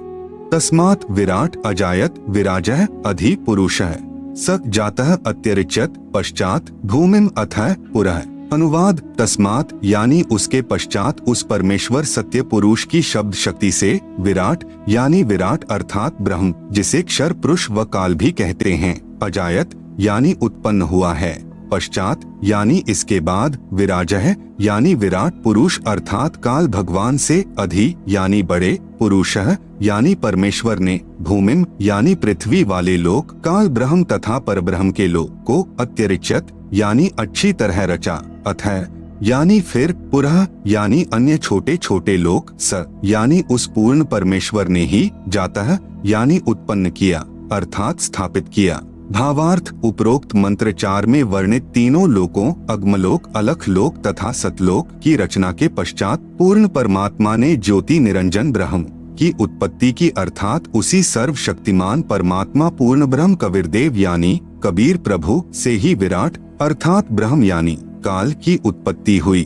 तस्मात् विराट अजायत विराजः अधि पुरुषः स जातः अत्यरिच्यत पश्चात भूमिम अथः पुरः। अनुवाद तस्मात यानी उसके पश्चात उस परमेश्वर सत्य पुरुष की शब्द शक्ति से, विराट यानी विराट अर्थात ब्रह्म जिसे क्षर पुरुष व काल भी कहते हैं, अजायत यानी उत्पन्न हुआ है, पश्चात यानी इसके बाद, विराजः यानी विराट पुरुष अर्थात काल भगवान से, अधि यानी बड़े, पुरुषः यानी परमेश्वर ने, भूमिम यानी पृथ्वी वाले लोक, काल ब्रह्म तथा परब्रह्म के लोक को, अत्यरिच्यत यानी अच्छी तरह रचा, अथः यानी फिर, पुरः यानी अन्य छोटे छोटे लोक, स यानी उस पूर्ण परमेश्वर ने ही, जातः यानी उत्पन्न किया अर्थात स्थापित किया। भावार्थ उपरोक्त मंत्र 4 में वर्णित तीनों लोकों अग्मलोक, अलख लोक तथा सतलोक की रचना के पश्चात पूर्ण परमात्मा ने ज्योति निरंजन ब्रह्म की उत्पत्ति की अर्थात उसी सर्वशक्तिमान परमात्मा पूर्ण ब्रह्म कबीरदेव यानी कबीर प्रभु से ही विराट अर्थात ब्रह्म यानी काल की उत्पत्ति हुई।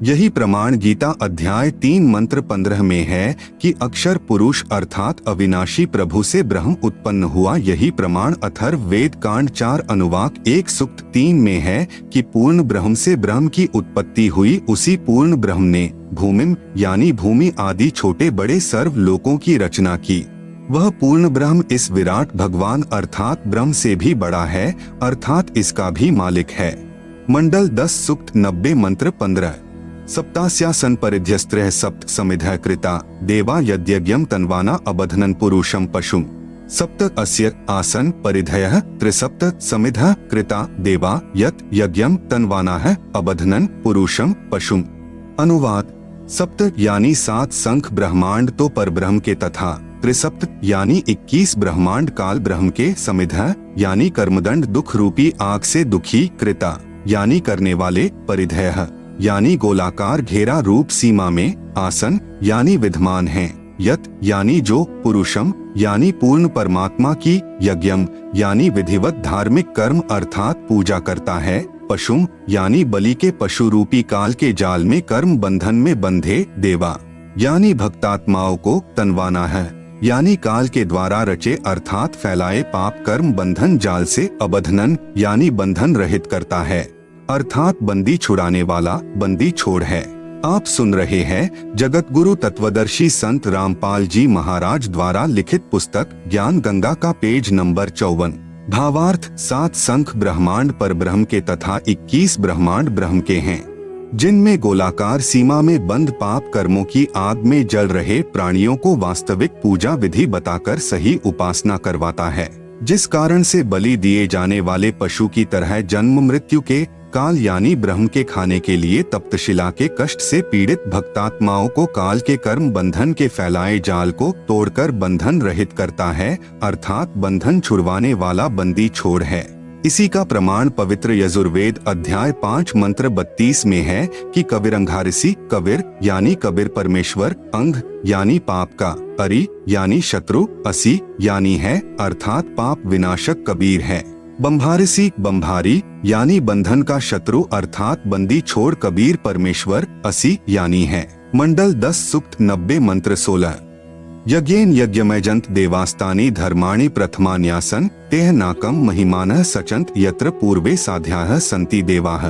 यही प्रमाण गीता अध्याय 3 मंत्र 15 में है कि अक्षर पुरुष अर्थात अविनाशी प्रभु से ब्रह्म उत्पन्न हुआ। यही प्रमाण अथर्व वेद कांड 4 अनुवाक 1 सूक्त 3 में है कि पूर्ण ब्रह्म से ब्रह्म की उत्पत्ति हुई। उसी पूर्ण ब्रह्म ने भूमिम यानी भूमि आदि छोटे बड़े सर्व लोकों की रचना की। वह पूर्ण ब्रह्म इस विराट भगवान अर्थात ब्रह्म से भी बड़ा है, अर्थात इसका भी मालिक है। मंडल 10 सूक्त 90 मंत्र 15। सप्तास्यासन परिध्यस्त्रः सप्त समिधः कृता देवा यद्यज्ञं तन्वाना अबधनन पुरुषं पशुं सप्त अस्य आसन परिधयः त्रिसप्त समिधः कृता देवा यत् यज्ञं तन्वानाः अबधनन पुरुषं पशुं। अनुवाद: सप्त यानी 7 संख ब्रह्मांड तो परब्रह्म के तथा त्रिसप्त यानी 21 ब्रह्मांड काल ब्रह्म के, समिधः यानी कर्मदंड दुख रूपी आग से दुखी, कृता यानी करने वाले, परिधयः यानी गोलाकार घेरा रूप सीमा में, आसन यानी विद्यमान हैं, यत यानी जो, पुरुषम यानी पूर्ण परमात्मा की, यज्ञम यानी विधिवत धार्मिक कर्म अर्थात पूजा करता है, पशुम यानी बलि के पशु रूपी काल के जाल में कर्म बंधन में बंधे, देवा यानी भक्तात्माओं को, तनवाना है यानी काल के द्वारा रचे अर्थात फैलाए पाप कर्म बंधन जाल से, अबधनन यानी बंधन रहित करता है अर्थात बंदी छुड़ाने वाला, बंदी छोड़ है। आप सुन रहे हैं जगत गुरु तत्वदर्शी संत रामपाल जी महाराज द्वारा लिखित पुस्तक ज्ञान गंगा का पेज नंबर 54। भावार्थ: 7 संख ब्रह्मांड पर ब्रह्म के तथा 21 ब्रह्मांड ब्रह्म के हैं, जिनमें गोलाकार सीमा में बंद पाप कर्मों की आग में जल रहे प्राणियों को वास्तविक पूजा विधि बताकर सही उपासना करवाता है, जिस कारण से बलि दिए जाने वाले पशु की तरह जन्म मृत्यु के काल यानी ब्रह्म के खाने के लिए तप्तशिला के कष्ट से पीड़ित भक्तात्माओं को काल के कर्म बंधन के फैलाए जाल को तोड़कर बंधन रहित करता है, अर्थात बंधन छुड़वाने वाला बंदी छोड़ है। इसी का प्रमाण पवित्र यजुर्वेद अध्याय 5 मंत्र 32 में है कि कविरंघारिसी, कविर यानी कबीर परमेश्वर, अंग यानी पाप का, अरि यानी शत्रु, असी यानी है अर्थात पाप विनाशक कबीर है, बंभारिसी बंभारी यानी बंधन का शत्रु अर्थात बंदी छोड़ कबीर परमेश्वर, असी यानी है। मंडल 10 सूक्त 90 मंत्र 16। यज्ञेन यज्ञमयजंत देवास्तानि धर्माणि प्रथमान्यासन तेह नाकम महिमानः सचंत यत्र पूर्वे साध्याः सन्ति देवाः।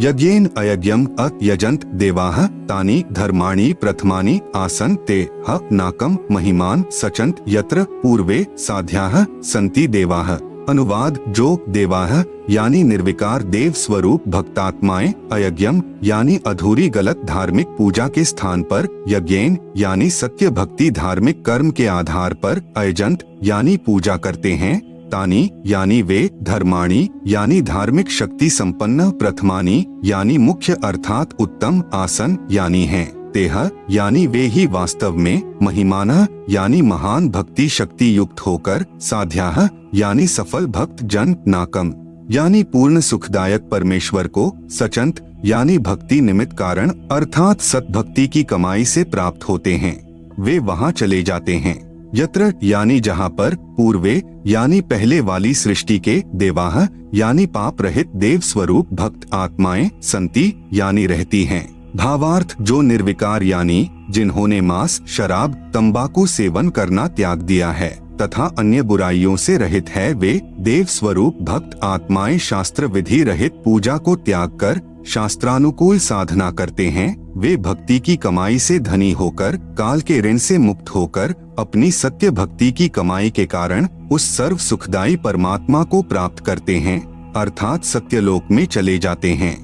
यज्ञेन अयज्ञम अयजंत देवाः तानि धर्माणि प्रथमानि आसन ते ह नाकम महिमान सचंत यत्र पूर्वे साध्याः सन्ति देवाः। अनुवाद: जो देवाः यानी निर्विकार देव स्वरूप भक्तात्माएं, अयज्ञम यानी अधूरी गलत धार्मिक पूजा के स्थान पर, यज्ञेन यानी सत्य भक्ति धार्मिक कर्म के आधार पर, अयजंत यानी पूजा करते हैं, तानी यानी वे, धर्माणी यानी धार्मिक शक्ति संपन्न, प्रथमानी यानी मुख्य अर्थात उत्तम, आसन यानी हैं, तेह यानी वे ही वास्तव में, महिमानः यानी महान भक्ति शक्ति युक्त होकर, साध्याः यानी सफल भक्त जन, नाकम यानी पूर्ण सुखदायक परमेश्वर को, सचंत यानी भक्ति निमित्त कारण अर्थात सतभक्ति की कमाई से प्राप्त होते हैं, वे वहां चले जाते हैं, यत्र यानी जहां पर, पूर्वे यानी पहले वाली सृष्टि के, देवाः यानी पाप रहित देव स्वरूप भक्त आत्माएं, संति यानी रहती हैं। भावार्थ: जो निर्विकार यानी जिन्होंने मांस, शराब, तंबाकू सेवन करना त्याग दिया है तथा अन्य बुराइयों से रहित है, वे देव स्वरूप भक्त आत्माएं शास्त्र विधि रहित पूजा को त्याग कर शास्त्रानुकूल साधना करते हैं, वे भक्ति की कमाई से धनी होकर काल के ऋण से मुक्त होकर अपनी सत्य भक्ति की कमाई के कारण उस सर्व सुखदायी परमात्मा को प्राप्त करते हैं, अर्थात सत्यलोक में चले जाते हैं,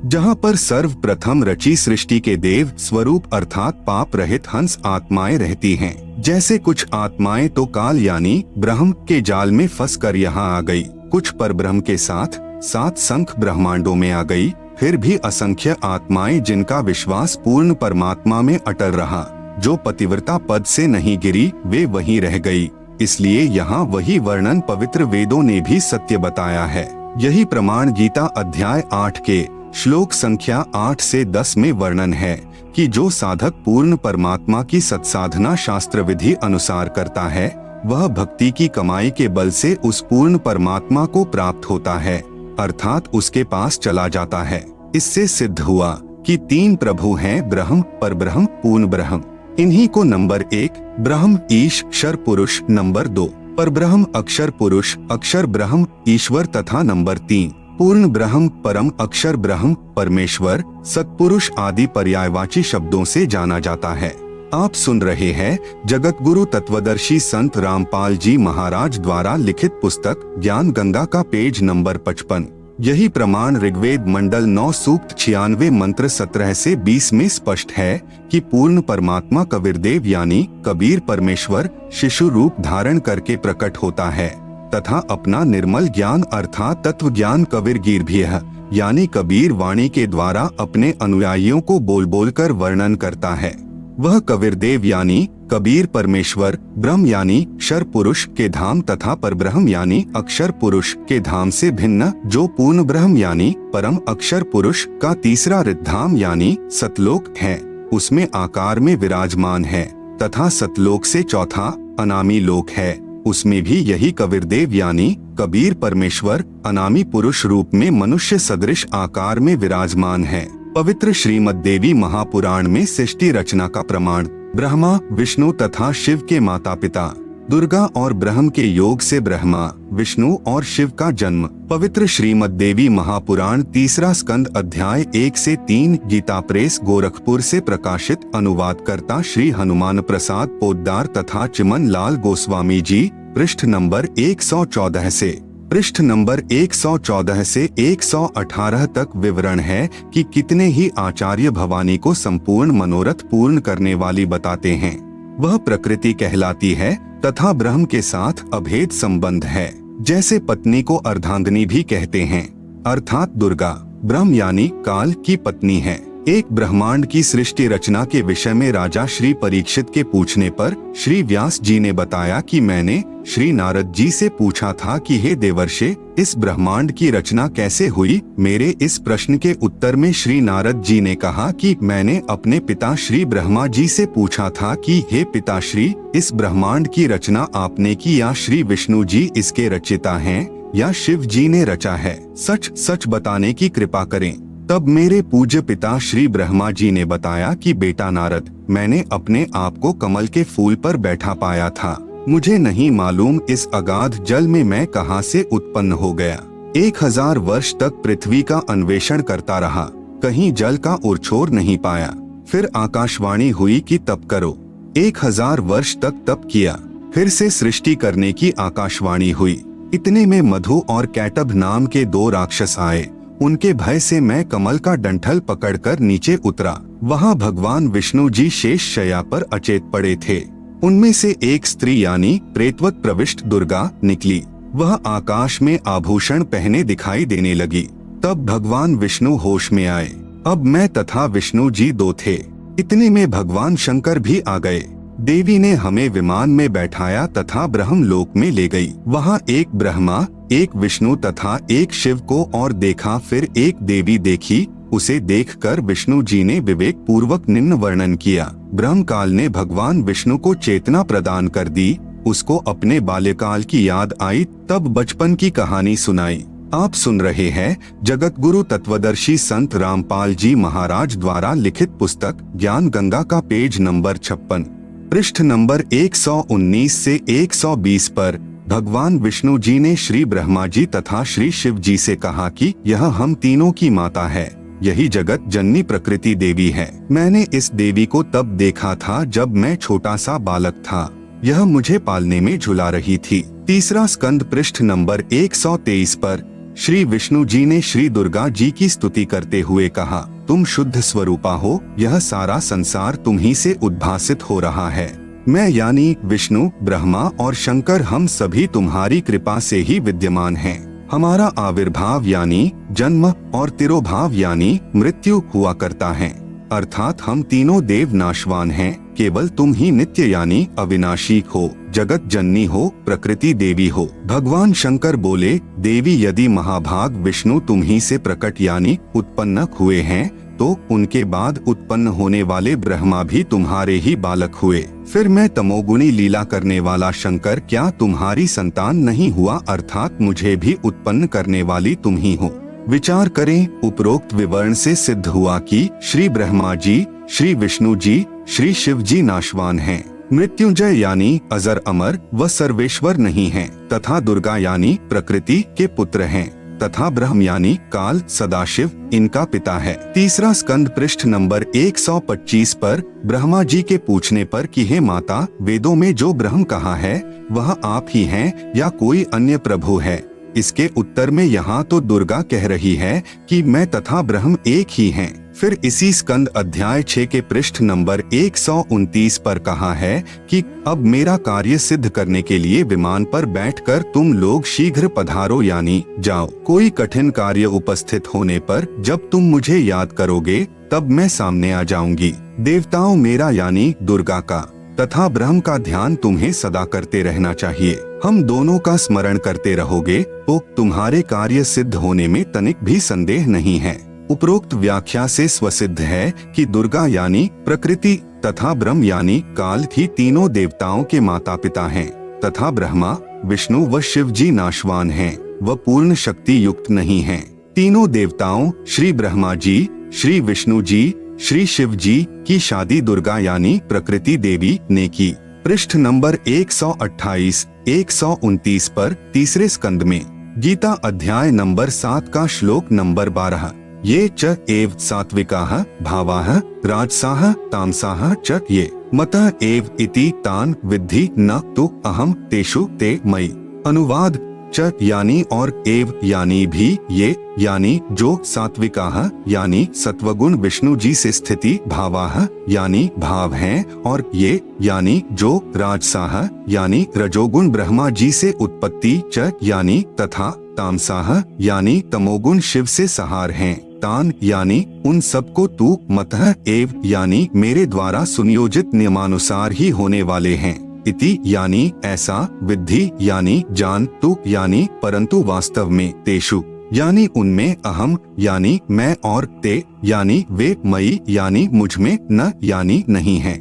जहाँ पर सर्वप्रथम रची सृष्टि के देव स्वरूप अर्थात पाप रहित हंस आत्माएं रहती हैं। जैसे कुछ आत्माएं तो काल यानी ब्रह्म के जाल में फंसकर यहाँ आ गई, कुछ परब्रह्म के साथ 7 संख ब्रह्मांडों में आ गई, फिर भी असंख्य आत्माएं जिनका विश्वास पूर्ण परमात्मा में अटल रहा, जो पतिव्रता पद से नहीं गिरी, वे वहीं रह गई। इसलिए यहाँ वही वर्णन पवित्र वेदों ने भी सत्य बताया है। यही प्रमाण गीता अध्याय 8 के श्लोक संख्या 8 से 10 में वर्णन है कि जो साधक पूर्ण परमात्मा की सत्साधना शास्त्र विधि अनुसार करता है, वह भक्ति की कमाई के बल से उस पूर्ण परमात्मा को प्राप्त होता है। अर्थात उसके पास चला जाता है। इससे सिद्ध हुआ कि 3 प्रभु हैं, ब्रह्म, परब्रह्म, पूर्ण ब्रह्म। इन्हीं को नंबर 1 ब्रह्म ईश क्षर पुरुष, नंबर 2 परब्रह्म अक्षर पुरुष अक्षर ब्रह्म ईश्वर तथा नंबर 3 पूर्ण ब्रह्म परम अक्षर ब्रह्म परमेश्वर सत्पुरुष आदि पर्यायवाची शब्दों से जाना जाता है। आप सुन रहे हैं जगत गुरु तत्वदर्शी संत रामपाल जी महाराज द्वारा लिखित पुस्तक ज्ञान गंगा का पेज नंबर 55। यही प्रमाण ऋग्वेद मंडल 9 सूक्त 96 मंत्र 17 से 20 में स्पष्ट है कि पूर्ण परमात्मा कबीरदेव यानी कबीर परमेश्वर शिशु रूप धारण करके प्रकट होता है तथा अपना निर्मल ज्ञान अर्थात तत्व ज्ञान कबीर गिरभीह यानी कबीर वाणी के द्वारा अपने अनुयायियों को बोल बोल कर वर्णन करता है। वह कबीरदेव यानी कबीर परमेश्वर ब्रह्म यानी क्षर पुरुष के धाम तथा परब्रह्म यानी अक्षर पुरुष के धाम से भिन्न जो पूर्ण ब्रह्म यानी परम अक्षर पुरुष का तीसरा रिद्धाम यानी सतलोक है, उसमें आकार में विराजमान है तथा सतलोक से चौथा अनामी लोक है, उसमें भी यही कबीरदेव यानी कबीर परमेश्वर अनामी पुरुष रूप में मनुष्य सदृश आकार में विराजमान है। पवित्र श्रीमद् देवी महापुराण में सृष्टि रचना का प्रमाण ब्रह्मा विष्णु तथा शिव के माता पिता दुर्गा और ब्रह्म के योग से ब्रह्मा विष्णु और शिव का जन्म। पवित्र श्रीमद् देवी महापुराण 3 स्कंद अध्याय 1 से 3 गीता प्रेस गोरखपुर से प्रकाशित। अनुवादकर्ता श्री हनुमान प्रसाद पोद्दार तथा चिमन लाल गोस्वामी जी। पृष्ठ नंबर 114 से पृष्ठ नंबर 114 से 118 तक विवरण है कि कितने ही आचार्य भवानी को संपूर्ण मनोरथ पूर्ण करने वाली बताते हैं। वह प्रकृति कहलाती है तथा ब्रह्म के साथ अभेद संबंध है। जैसे पत्नी को अर्धांगिनी भी कहते हैं, अर्थात दुर्गा ब्रह्म यानी काल की पत्नी है। एक ब्रह्मांड की सृष्टि रचना के विषय में राजा श्री परीक्षित के पूछने पर श्री व्यास जी ने बताया कि मैंने श्री नारद जी से पूछा था कि हे देवर्षे, इस ब्रह्मांड की रचना कैसे हुई। मेरे इस प्रश्न के उत्तर में श्री नारद जी ने कहा कि मैंने अपने पिता श्री ब्रह्मा जी से पूछा था कि हे पिताश्री, इस ब्रह्मांड की रचना आपने की या श्री विष्णु जी इसके रचयिता हैं या शिव जी ने रचा है, सच सच बताने की कृपा करें। तब मेरे पूज्य पिता श्री ब्रह्मा जी ने बताया कि बेटा नारद, मैंने अपने आप को कमल के फूल पर बैठा पाया था। मुझे नहीं मालूम इस अगाध जल में मैं कहां से उत्पन्न हो गया। 1000 वर्ष तक पृथ्वी का अन्वेषण करता रहा, कहीं जल का उरछोर नहीं पाया। फिर आकाशवाणी हुई कि तप करो। 1000 वर्ष तक तप किया, फिर से सृष्टि करने की आकाशवाणी हुई। इतने में मधु और कैटभ नाम के 2 राक्षस आए। उनके भय से मैं कमल का डंठल पकड़कर नीचे उतरा। वहां भगवान विष्णु जी शेष शैया पर अचेत पड़े थे। उनमें से एक स्त्री यानी प्रेतवत प्रविष्ट दुर्गा निकली। वह आकाश में आभूषण पहने दिखाई देने लगी। तब भगवान विष्णु होश में आए। अब मैं तथा विष्णु जी 2 थे। इतने में भगवान शंकर भी आ गए। देवी ने हमें विमान में बैठाया तथा ब्रह्मलोक में ले गई। वहाँ एक ब्रह्मा, एक विष्णु तथा एक शिव को और देखा। फिर एक देवी देखी। उसे देखकर विष्णु जी ने विवेक पूर्वक निम्न वर्णन किया। ब्रह्म काल ने भगवान विष्णु को चेतना प्रदान कर दी। उसको अपने बाल्यकाल की याद आई, तब बचपन की कहानी सुनाई। आप सुन रहे हैं जगत गुरु तत्वदर्शी संत रामपाल जी महाराज द्वारा लिखित पुस्तक ज्ञान गंगा का पेज नंबर 56 पृष्ठ नंबर 119 से 120 पर भगवान विष्णु जी ने श्री ब्रह्मा जी तथा श्री शिव जी से कहा कि यह हम तीनों की माता है। यही जगत जननी प्रकृति देवी है। मैंने इस देवी को तब देखा था जब मैं छोटा सा बालक था। यह मुझे पालने में झुला रही थी। 3 स्कंद पृष्ठ नंबर 123 पर श्री विष्णु जी ने श्री दुर्गा जी की स्तुति करते हुए कहा, तुम शुद्ध स्वरूपा हो। यह सारा संसार तुम्ही से उद्भासित हो रहा है। मैं यानी विष्णु, ब्रह्मा और शंकर हम सभी तुम्हारी कृपा से ही विद्यमान हैं। हमारा आविर्भाव यानी जन्म और तिरोभाव यानी मृत्यु हुआ करता है। अर्थात हम तीनों देव नाशवान हैं। केवल तुम ही नित्य यानी अविनाशी हो, जगत जननी हो, प्रकृति देवी हो। भगवान शंकर बोले, देवी यदि महाभाग विष्णु तुम ही से प्रकट यानी उत्पन्न हुए हैं तो उनके बाद उत्पन्न होने वाले ब्रह्मा भी तुम्हारे ही बालक हुए। फिर मैं तमोगुणी लीला करने वाला शंकर क्या तुम्हारी संतान नहीं हुआ, अर्थात मुझे भी उत्पन्न करने वाली तुम ही हो। विचार करें, उपरोक्त विवरण से सिद्ध हुआ कि श्री ब्रह्मा जी, श्री विष्णु जी, श्री शिव जी नाशवान हैं, मृत्युंजय यानी अजर अमर व सर्वेश्वर नहीं हैं, तथा दुर्गा यानी प्रकृति के पुत्र हैं, तथा ब्रह्म यानी काल सदाशिव इनका पिता है। तीसरा स्कंद पृष्ठ नंबर 125 पर ब्रह्मा जी के पूछने पर कि हे माता, वेदों में जो ब्रह्म कहा है वह आप ही हैं या कोई अन्य प्रभु है? इसके उत्तर में यहाँ तो दुर्गा कह रही है कि मैं तथा ब्रह्म एक ही हैं। फिर इसी स्कंद अध्याय 6 के पृष्ठ नंबर 129 पर कहा है कि अब मेरा कार्य सिद्ध करने के लिए विमान पर बैठकर तुम लोग शीघ्र पधारो यानी जाओ। कोई कठिन कार्य उपस्थित होने पर जब तुम मुझे याद करोगे तब मैं सामने आ जाऊंगी। देवताओं मेरा यानी दुर्गा का तथा ब्रह्म का ध्यान तुम्हें सदा करते रहना चाहिए। हम दोनों का स्मरण करते रहोगे तो तुम्हारे कार्य सिद्ध होने में तनिक भी संदेह नहीं है। उपरोक्त व्याख्या से स्वसिद्ध है कि दुर्गा यानी प्रकृति तथा ब्रह्म यानी काल ही तीनों देवताओं के माता पिता हैं, तथा ब्रह्मा, विष्णु व शिव जी नाशवान हैं व पूर्ण शक्ति युक्त नहीं हैं। तीनों देवताओं श्री ब्रह्मा जी, श्री विष्णु जी, श्री शिव जी की शादी दुर्गा यानी प्रकृति देवी ने की। पृष्ठ नंबर 128, 129 पर तीसरे स्कंद में गीता अध्याय नंबर 7 का श्लोक नंबर 12, ये च एव सात्विकाः भावाः राजसाः तामसाः च ये मतः एव इति तान विद्धि न तु अहम तेषु ते मयि। अनुवाद, च यानी और एव यानी भी, ये यानी जो सात्विकाः यानी सत्वगुण विष्णु जी से स्थिति, भावाः यानी भाव हैं, और ये यानी जो राजसाः यानी रजोगुण ब्रह्मा जी से उत्पत्ति, च यानी तथा, तामसाः यानी तमोगुण शिव से सहार हैं, तान यानी उन सबको तू, मतः एव यानी मेरे द्वारा सुनियोजित नियमानुसार ही होने वाले हैं, इति यानी ऐसा, विद्धि यानी जान, तु यानी परंतु वास्तव में, तेषु यानी उनमें, अहम यानी मैं और ते यानी वे, मई यानी मुझ में, न यानी नहीं है।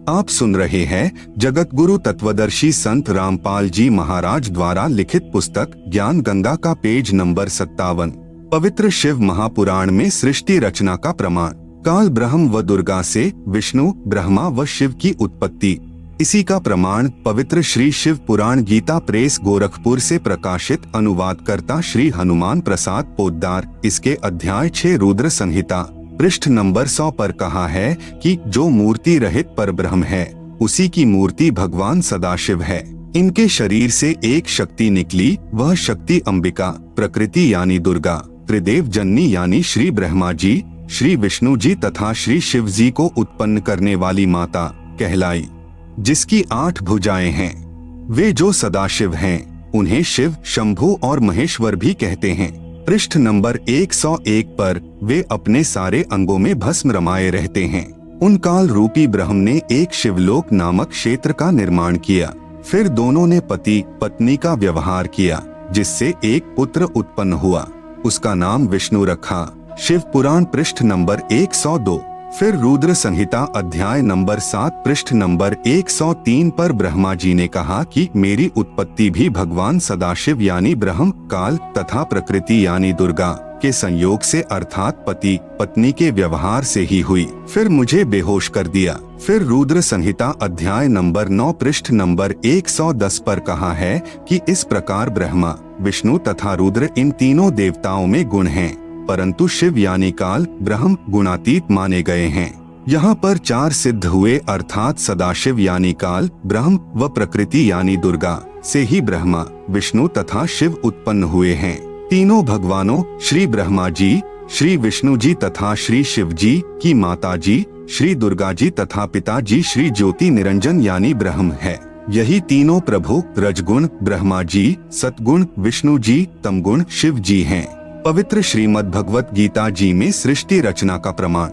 आप सुन रहे हैं जगत गुरु तत्वदर्शी संत रामपाल जी महाराज द्वारा लिखित पुस्तक ज्ञान गंगा का पेज नंबर 57। पवित्र शिव महापुराण में सृष्टि रचना का प्रमाण। काल ब्रह्म व दुर्गा से विष्णु, ब्रह्मा व शिव की उत्पत्ति। इसी का प्रमाण पवित्र श्री शिव पुराण गीता प्रेस गोरखपुर से प्रकाशित अनुवादकर्ता श्री हनुमान प्रसाद पोद्दार इसके अध्याय 6 रुद्र संहिता पृष्ठ नंबर 100 पर कहा है कि जो मूर्ति रहित परब्रह्म है उसी की मूर्ति भगवान सदाशिव है। इनके शरीर से एक शक्ति निकली, वह शक्ति अंबिका, प्रकृति यानी दुर्गा, त्रिदेव जननी यानी श्री ब्रह्मा जी, श्री विष्णु जी तथा श्री शिव जी को उत्पन्न करने वाली माता कहलाई, जिसकी 8 भुजाएं हैं। वे जो सदाशिव हैं उन्हें शिव, शंभु और महेश्वर भी कहते हैं। पृष्ठ नंबर 101 पर वे अपने सारे अंगों में भस्म रमाए रहते हैं। उन काल रूपी ब्रह्म ने एक शिवलोक नामक क्षेत्र का निर्माण किया। फिर दोनों ने पति पत्नी का व्यवहार किया, जिससे एक पुत्र उत्पन्न हुआ। उसका नाम विष्णु रखा। शिव पुराण पृष्ठ नंबर 102। फिर रुद्र संहिता अध्याय नंबर 7 पृष्ठ नंबर 103 पर ब्रह्मा जी ने कहा कि मेरी उत्पत्ति भी भगवान सदाशिव यानी ब्रह्म, काल तथा प्रकृति यानी दुर्गा के संयोग से अर्थात पति पत्नी के व्यवहार से ही हुई। फिर मुझे बेहोश कर दिया। फिर रुद्र संहिता अध्याय नंबर 9 पृष्ठ नंबर 110 पर कहा है कि इस प्रकार ब्रह्मा, विष्णु तथा रुद्र इन तीनों देवताओं में गुण हैं, परंतु शिव यानी काल ब्रह्म गुणातीत माने गए हैं। यहाँ पर 4 सिद्ध हुए अर्थात सदाशिव यानी काल ब्रह्म व प्रकृति यानी दुर्गा से ही ब्रह्मा, विष्णु तथा शिव उत्पन्न हुए हैं। तीनों भगवानों श्री ब्रह्मा जी, श्री विष्णु जी तथा श्री शिव जी की माता जी श्री दुर्गा जी तथा पिता जी श्री ज्योति निरंजन यानी ब्रह्म है। यही तीनों प्रभु रजगुण ब्रह्मा जी, सतगुण विष्णु जी, तमगुण शिव जी हैं। पवित्र श्रीमद् भगवत गीता जी में सृष्टि रचना का प्रमाण।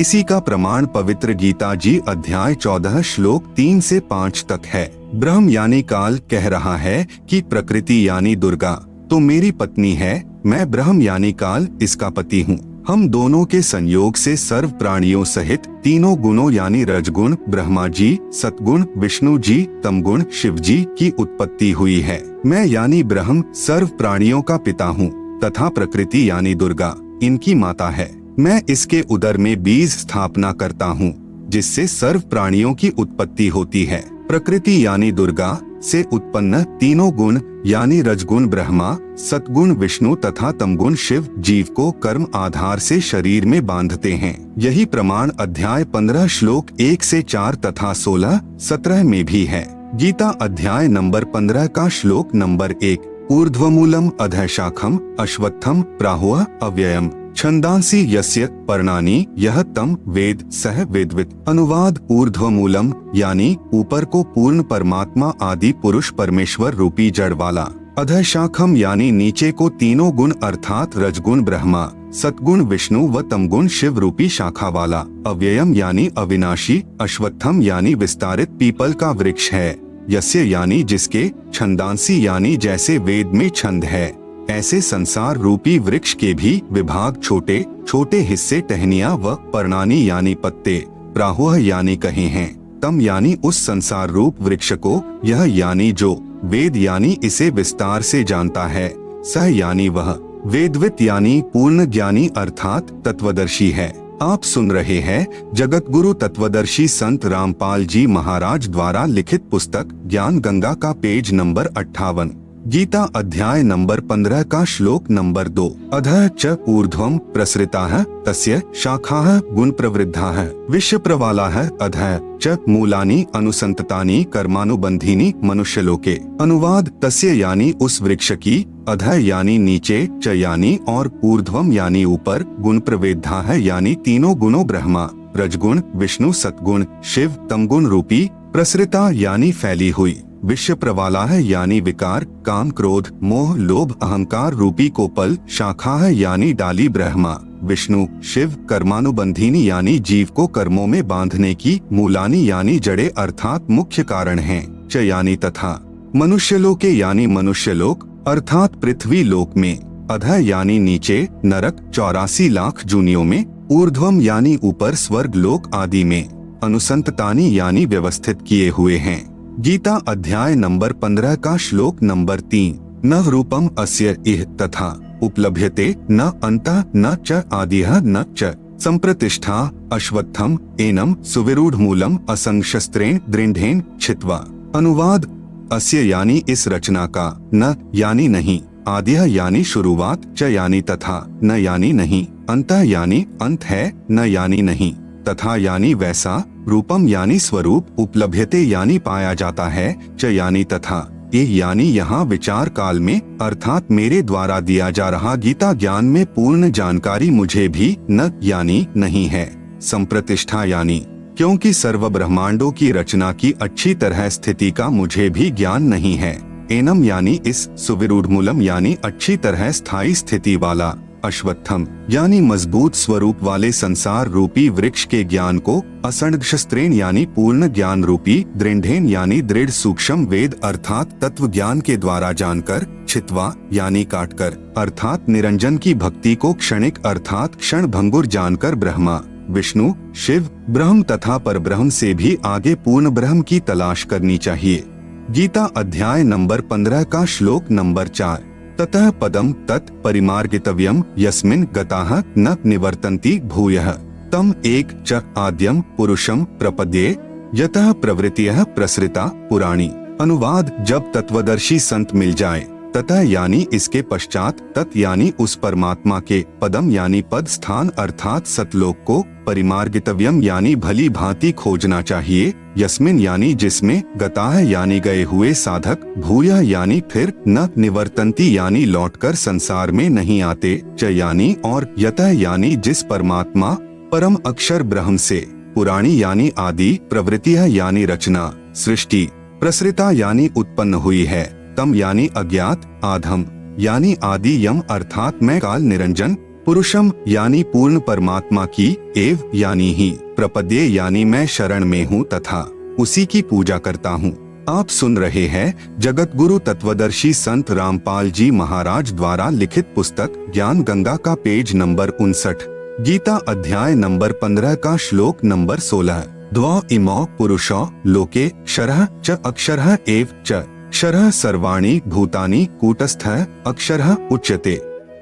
इसी का प्रमाण पवित्र गीता जी अध्याय 14 श्लोक 3 से 5 तक है। ब्रह्म यानी काल कह रहा है कि प्रकृति यानी दुर्गा तो मेरी पत्नी है, मैं ब्रह्म यानी काल इसका पति हूँ। हम दोनों के संयोग से सर्व प्राणियों सहित तीनों गुणों यानी रजगुण ब्रह्मा जी, सतगुण विष्णु जी, तमगुण शिव जी की उत्पत्ति हुई है। मैं यानी ब्रह्म सर्व प्राणियों का पिता हूँ तथा प्रकृति यानी दुर्गा इनकी माता है। मैं इसके उदर में बीज स्थापना करता हूँ जिससे सर्व प्राणियों की उत्पत्ति होती है। प्रकृति यानी दुर्गा से उत्पन्न तीनों गुण यानी रजगुण ब्रह्मा, सतगुण विष्णु तथा तमगुण शिव जीव को कर्म आधार से शरीर में बांधते हैं। यही प्रमाण अध्याय 15 श्लोक 1 से 4 तथा 16, 17 में भी है। गीता अध्याय नंबर 15 का श्लोक नंबर 1, ऊर्ध्वमूलम अधः शाखम अश्वत्थम प्राहुः अव्ययम छंदांसी यस्य पर्णानि यह तम वेद सह वेदवित्। अनुवाद ऊर्ध्वमूलम यानी ऊपर को पूर्ण परमात्मा आदि पुरुष परमेश्वर रूपी जड़ वाला, अधः शाखम यानी नीचे को तीनों गुण अर्थात रजगुण ब्रह्मा, सतगुण विष्णु व तमगुण शिव रूपी शाखा वाला, अव्ययम यानी अविनाशी, अश्वत्थम यानी विस्तारित पीपल का वृक्ष है, यस्य यानी जिसके, छंदांसी यानी जैसे वेद में छंद है ऐसे संसार रूपी वृक्ष के भी विभाग छोटे छोटे हिस्से टहनियां व पर्णानी यानी पत्ते, प्राहुः यानी कहे हैं, तम यानी उस संसार रूप वृक्ष को, यह यानी जो, वेद यानी इसे विस्तार से जानता है, सह यानी वह, वेदवित यानी पूर्ण ज्ञानी अर्थात तत्वदर्शी है। आप सुन रहे हैं जगत गुरु तत्वदर्शी संत रामपाल जी महाराज द्वारा लिखित पुस्तक ज्ञान गंगा का पेज नंबर 58। गीता अध्याय नंबर 15 का श्लोक नंबर 2, अधः च ऊर्ध्वं प्रसृताः तस्य शाखाः गुण प्रवृद्धाः विश्व प्रवालाः अधः च मूलानि अनुसंततानि कर्मानुबंधीनि मनुष्यलोके। अनुवाद तस्य यानी उस वृक्ष की, अधः यानी नीचे, च यानी और ऊर्ध्वम यानी ऊपर, गुण प्रवृद्धाः यानी तीनों गुणों ब्रह्मा, रजगुण विष्णु सतगुण शिव तमगुण रूपी, प्रसृता यानी फैली हुई, विश्व प्रवाला है यानी विकार काम क्रोध मोह लोभ अहंकार रूपी कोपल, शाखा है यानी डाली ब्रह्मा विष्णु शिव, कर्मानुबंधीनी यानी जीव को कर्मों में बांधने की, मूलानी यानी जड़े अर्थात मुख्य कारण हैं, च यानी तथा, मनुष्यलोके यानी मनुष्यलोक अर्थात पृथ्वी लोक में, अधः यानी नीचे नरक 84 लाख जूनियों में, ऊर्ध्वम यानी ऊपर स्वर्ग लोक आदि में, अनुसंततानी यानी व्यवस्थित किए हुए हैं। गीता अध्याय नंबर 15 का श्लोक नंबर 3, न रूपम अस्य इह तथा उपलभ्यते न अंतः न च आदिह न च संप्रतिष्ठा अश्वत्थम एनम सुविरूढ़ मूलम असंशस्त्रेण दृढ़ेन छित्वा। अनुवाद अस्य यानी इस रचना का, न यानी नहीं, आदिह यानी शुरुआत, च यानी तथा, न यानी नहीं, अंतः यानी अंत है, न यानी नहीं, तथा यानी वैसा, रूपम यानी स्वरूप, उपलभ्यते यानी पाया जाता है, च यानी तथा, ये यानी यहाँ विचार काल में अर्थात मेरे द्वारा दिया जा रहा गीता ज्ञान में पूर्ण जानकारी मुझे भी न यानी नहीं है, संप्रतिष्ठा यानी क्योंकि सर्व ब्रह्मांडों की रचना की अच्छी तरह स्थिति का मुझे भी ज्ञान नहीं है, एनम यानी इस, सुविरूढ़ मूलम यानी अच्छी तरह स्थायी स्थिति वाला, अश्वत्थम यानी मजबूत स्वरूप वाले संसार रूपी वृक्ष के ज्ञान को, असंशस्त्रेण यानी पूर्ण ज्ञान रूपी, दृढ़ेन यानी दृढ़ सूक्ष्म वेद अर्थात तत्व ज्ञान के द्वारा जानकर, छित्वा यानी काटकर अर्थात निरंजन की भक्ति को क्षणिक अर्थात क्षण भंगुर जानकर ब्रह्मा विष्णु शिव ब्रह्म तथा परब्रह्म से भी आगे पूर्ण ब्रह्म की तलाश करनी चाहिए। गीता अध्याय नंबर 15 का श्लोक नंबर 4, ततः पदम तत् परिमार्गितव्यम यस्मिन् गताः न निवर्तन्ति भूयः तम एक च आद्यम पुरुषम प्रपद्ये यतः प्रवृत्तियः प्रसृता पुराणी। अनुवाद जब तत्वदर्शी संत मिल जाए, ततः यानी इसके पश्चात, तत् यानी उस परमात्मा के, पदम यानी पद स्थान अर्थात सतलोक को, परिमार्गितव्यम यानी भली भांति खोजना चाहिए, यस्मिन यानी जिसमें, गताः यानी गए हुए साधक, भूयः यानी फिर, न निवर्तन्ति यानी लौटकर संसार में नहीं आते, च यानी और, यतः यानी जिस परमात्मा परम अक्षर ब्रह्म से, पुराणी यानी आदि, प्रवृत्तिः यानी रचना सृष्टि, प्रसृता यानी उत्पन्न हुई है, तम यानी अज्ञात, आधम यानी आदि यम अर्थात मैं काल निरंजन, पुरुषम यानी पूर्ण परमात्मा की, एव यानी ही, प्रपद्ये यानी मैं शरण में हूँ तथा उसी की पूजा करता हूँ। आप सुन रहे हैं जगत गुरु तत्वदर्शी संत रामपाल जी महाराज द्वारा लिखित पुस्तक ज्ञान गंगा का पेज नंबर 59। गीता अध्याय नंबर 15 का श्लोक नंबर 16। द्वौ इमौ पुरुषौ लोके क्षरः च अक्षरः एव च क्षरः सर्वाणि भूतानि कूटस्थः अक्षरः उच्यते।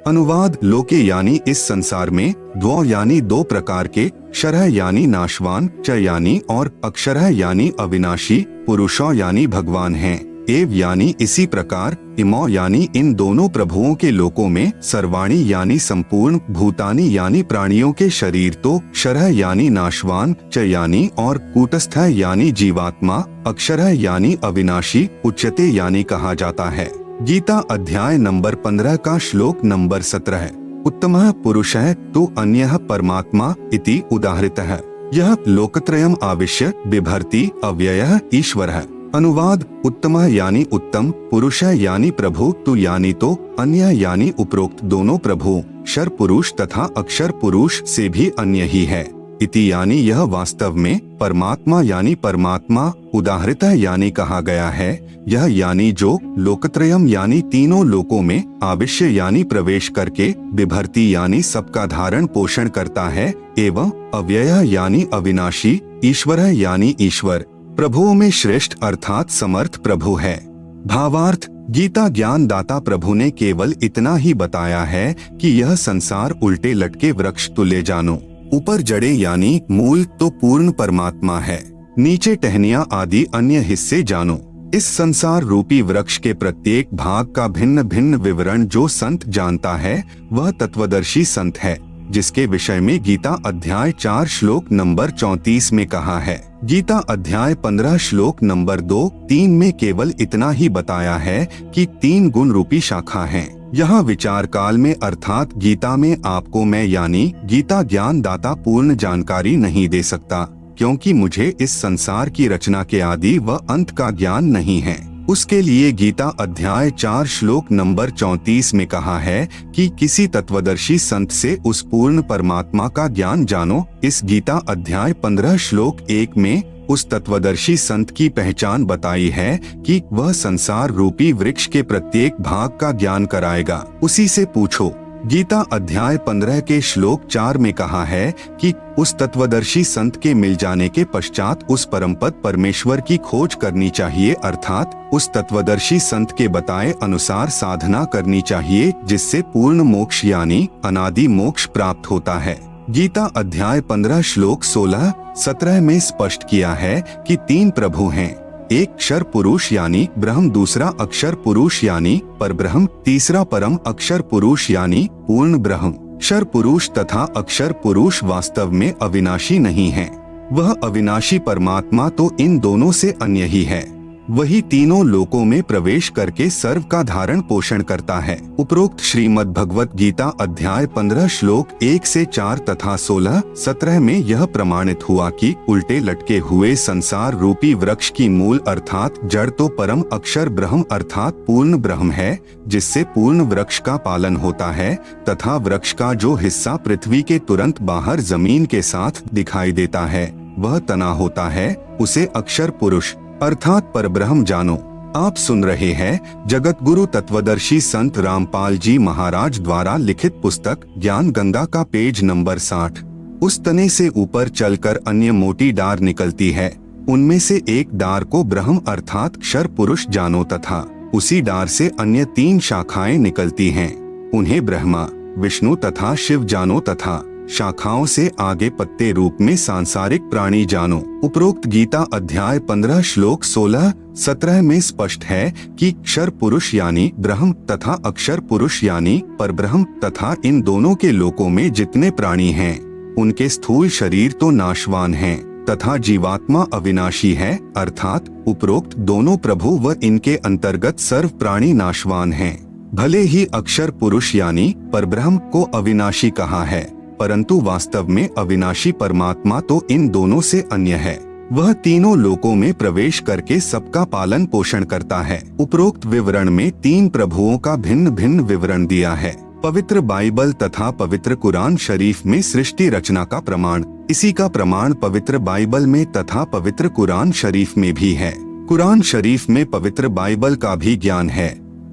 अनुवाद, लोके यानी इस संसार में, द्वौ यानी दो प्रकार के, क्षरः यानी नाशवान, च यानी और, अक्षरः यानी अविनाशी, पुरुषौ यानी भगवान हैं, एव यानी इसी प्रकार, इमौ यानी इन दोनों प्रभुओं के लोकों में, सर्वाणी यानी संपूर्ण, भूतानि यानी प्राणियों के शरीर तो, क्षरः यानी नाशवान, च यानी और, कूटस्थः यानी जीवात्मा, अक्षरः यानी अविनाशी, उच्यते यानी कहा जाता है। गीता अध्याय नंबर 15 का श्लोक नंबर 17। उत्तमः पुरुषः तु अन्यः परमात्मा इति उदाहृतः। यह लोकत्रयम् आविश्य बिभर्ति अव्ययः ईश्वरः। अनुवाद, उत्तमः यानी उत्तम, पुरुषः यानी प्रभु, तु यानी तो, अन्य यानी उपरोक्त दोनों प्रभु, क्षर पुरुष तथा अक्षर पुरुष से भी अन्य ही है। इति यानी यह वास्तव में, परमात्मा यानी परमात्मा, उदाहृतः यानी कहा गया है, यह यानी जो, लोकत्रयम यानी तीनों लोकों में, आविश्य यानी प्रवेश करके, बिभर्ति यानी सबका धारण पोषण करता है, एवं अव्ययः यानी अविनाशी, ईश्वरः यानी ईश्वर, प्रभुओं में श्रेष्ठ अर्थात समर्थ प्रभु है। भावार्थ, गीता ज्ञान दाता प्रभु ने केवल इतना ही बताया है कि यह संसार उल्टे लटके वृक्ष तुल्य जानो। ऊपर जड़े यानी मूल तो पूर्ण परमात्मा है, नीचे टहनियां आदि अन्य हिस्से जानो। इस संसार रूपी वृक्ष के प्रत्येक भाग का भिन्न भिन्न विवरण जो संत जानता है वह तत्वदर्शी संत है, जिसके विषय में गीता अध्याय 4 श्लोक नंबर 34 में कहा है। गीता अध्याय 15 श्लोक नंबर 2-3 में केवल इतना ही बताया है कि 3 गुण रूपी शाखा हैं। यहाँ विचार काल में अर्थात गीता में आपको मैं यानी गीता ज्ञान दाता पूर्ण जानकारी नहीं दे सकता, क्योंकि मुझे इस संसार की रचना के आदि व अंत का ज्ञान नहीं है। उसके लिए गीता अध्याय 4 श्लोक नंबर 34 में कहा है कि किसी तत्वदर्शी संत से उस पूर्ण परमात्मा का ज्ञान जानो। इस गीता अध्याय 15 श्लोक 1 में उस तत्वदर्शी संत की पहचान बताई है कि वह संसार रूपी वृक्ष के प्रत्येक भाग का ज्ञान कराएगा, उसी से पूछो। गीता अध्याय 15 के श्लोक 4 में कहा है कि उस तत्वदर्शी संत के मिल जाने के पश्चात उस परमपद परमेश्वर की खोज करनी चाहिए, अर्थात उस तत्वदर्शी संत के बताए अनुसार साधना करनी चाहिए, जिससे पूर्ण मोक्ष यानी अनादि मोक्ष प्राप्त होता है। गीता अध्याय 15 श्लोक 16-17 में स्पष्ट किया है कि 3 प्रभु हैं, एक क्षर पुरुष यानी ब्रह्म, दूसरा अक्षर पुरुष यानी परब्रह्म, तीसरा परम अक्षर पुरुष यानी पूर्ण ब्रह्म। क्षर पुरुष तथा अक्षर पुरुष वास्तव में अविनाशी नहीं है, वह अविनाशी परमात्मा तो इन दोनों से अन्य ही है। वही तीनों लोकों में प्रवेश करके सर्व का धारण पोषण करता है। उपरोक्त श्रीमद् भगवत गीता अध्याय 15 श्लोक 1 से 4 तथा 16-17 में यह प्रमाणित हुआ कि उल्टे लटके हुए संसार रूपी वृक्ष की मूल अर्थात जड़ तो परम अक्षर ब्रह्म अर्थात पूर्ण ब्रह्म है, जिससे पूर्ण वृक्ष का पालन होता है, तथा वृक्ष का जो हिस्सा पृथ्वी के तुरंत बाहर जमीन के साथ दिखाई देता है वह तना होता है, उसे अक्षर पुरुष अर्थात परब्रह्म जानो। आप सुन रहे हैं जगत गुरु तत्वदर्शी संत रामपाल जी महाराज द्वारा लिखित पुस्तक ज्ञान गंगा का पेज नंबर 60। उस तने से ऊपर चलकर अन्य मोटी डार निकलती है, उनमें से एक डार को ब्रह्म अर्थात क्षर पुरुष जानो तथा उसी डार से अन्य 3 शाखाएं निकलती हैं, उन्हें ब्रह्मा, विष्णु तथा शिव जानो तथा शाखाओं से आगे पत्ते रूप में सांसारिक प्राणी जानो। उपरोक्त गीता अध्याय 15 श्लोक 16-17 में स्पष्ट है कि क्षर पुरुष यानी ब्रह्म तथा अक्षर पुरुष यानी परब्रह्म तथा इन दोनों के लोकों में जितने प्राणी हैं उनके स्थूल शरीर तो नाशवान हैं तथा जीवात्मा अविनाशी है, अर्थात उपरोक्त दोनों प्रभु व इनके अंतर्गत सर्व प्राणी नाशवान हैं। भले ही अक्षर पुरुष यानी परब्रह्म को अविनाशी कहा है, परंतु वास्तव में अविनाशी परमात्मा तो इन दोनों से अन्य है। वह तीनों लोकों में प्रवेश करके सबका पालन पोषण करता है। उपरोक्त विवरण में 3 प्रभुओं का भिन्न भिन्न विवरण दिया है। पवित्र बाइबल तथा पवित्र कुरान शरीफ में सृष्टि रचना का प्रमाण, इसी का प्रमाण पवित्र बाइबल में तथा पवित्र कुरान शरीफ में भी है। कुरान शरीफ में पवित्र बाइबल का भी ज्ञान है,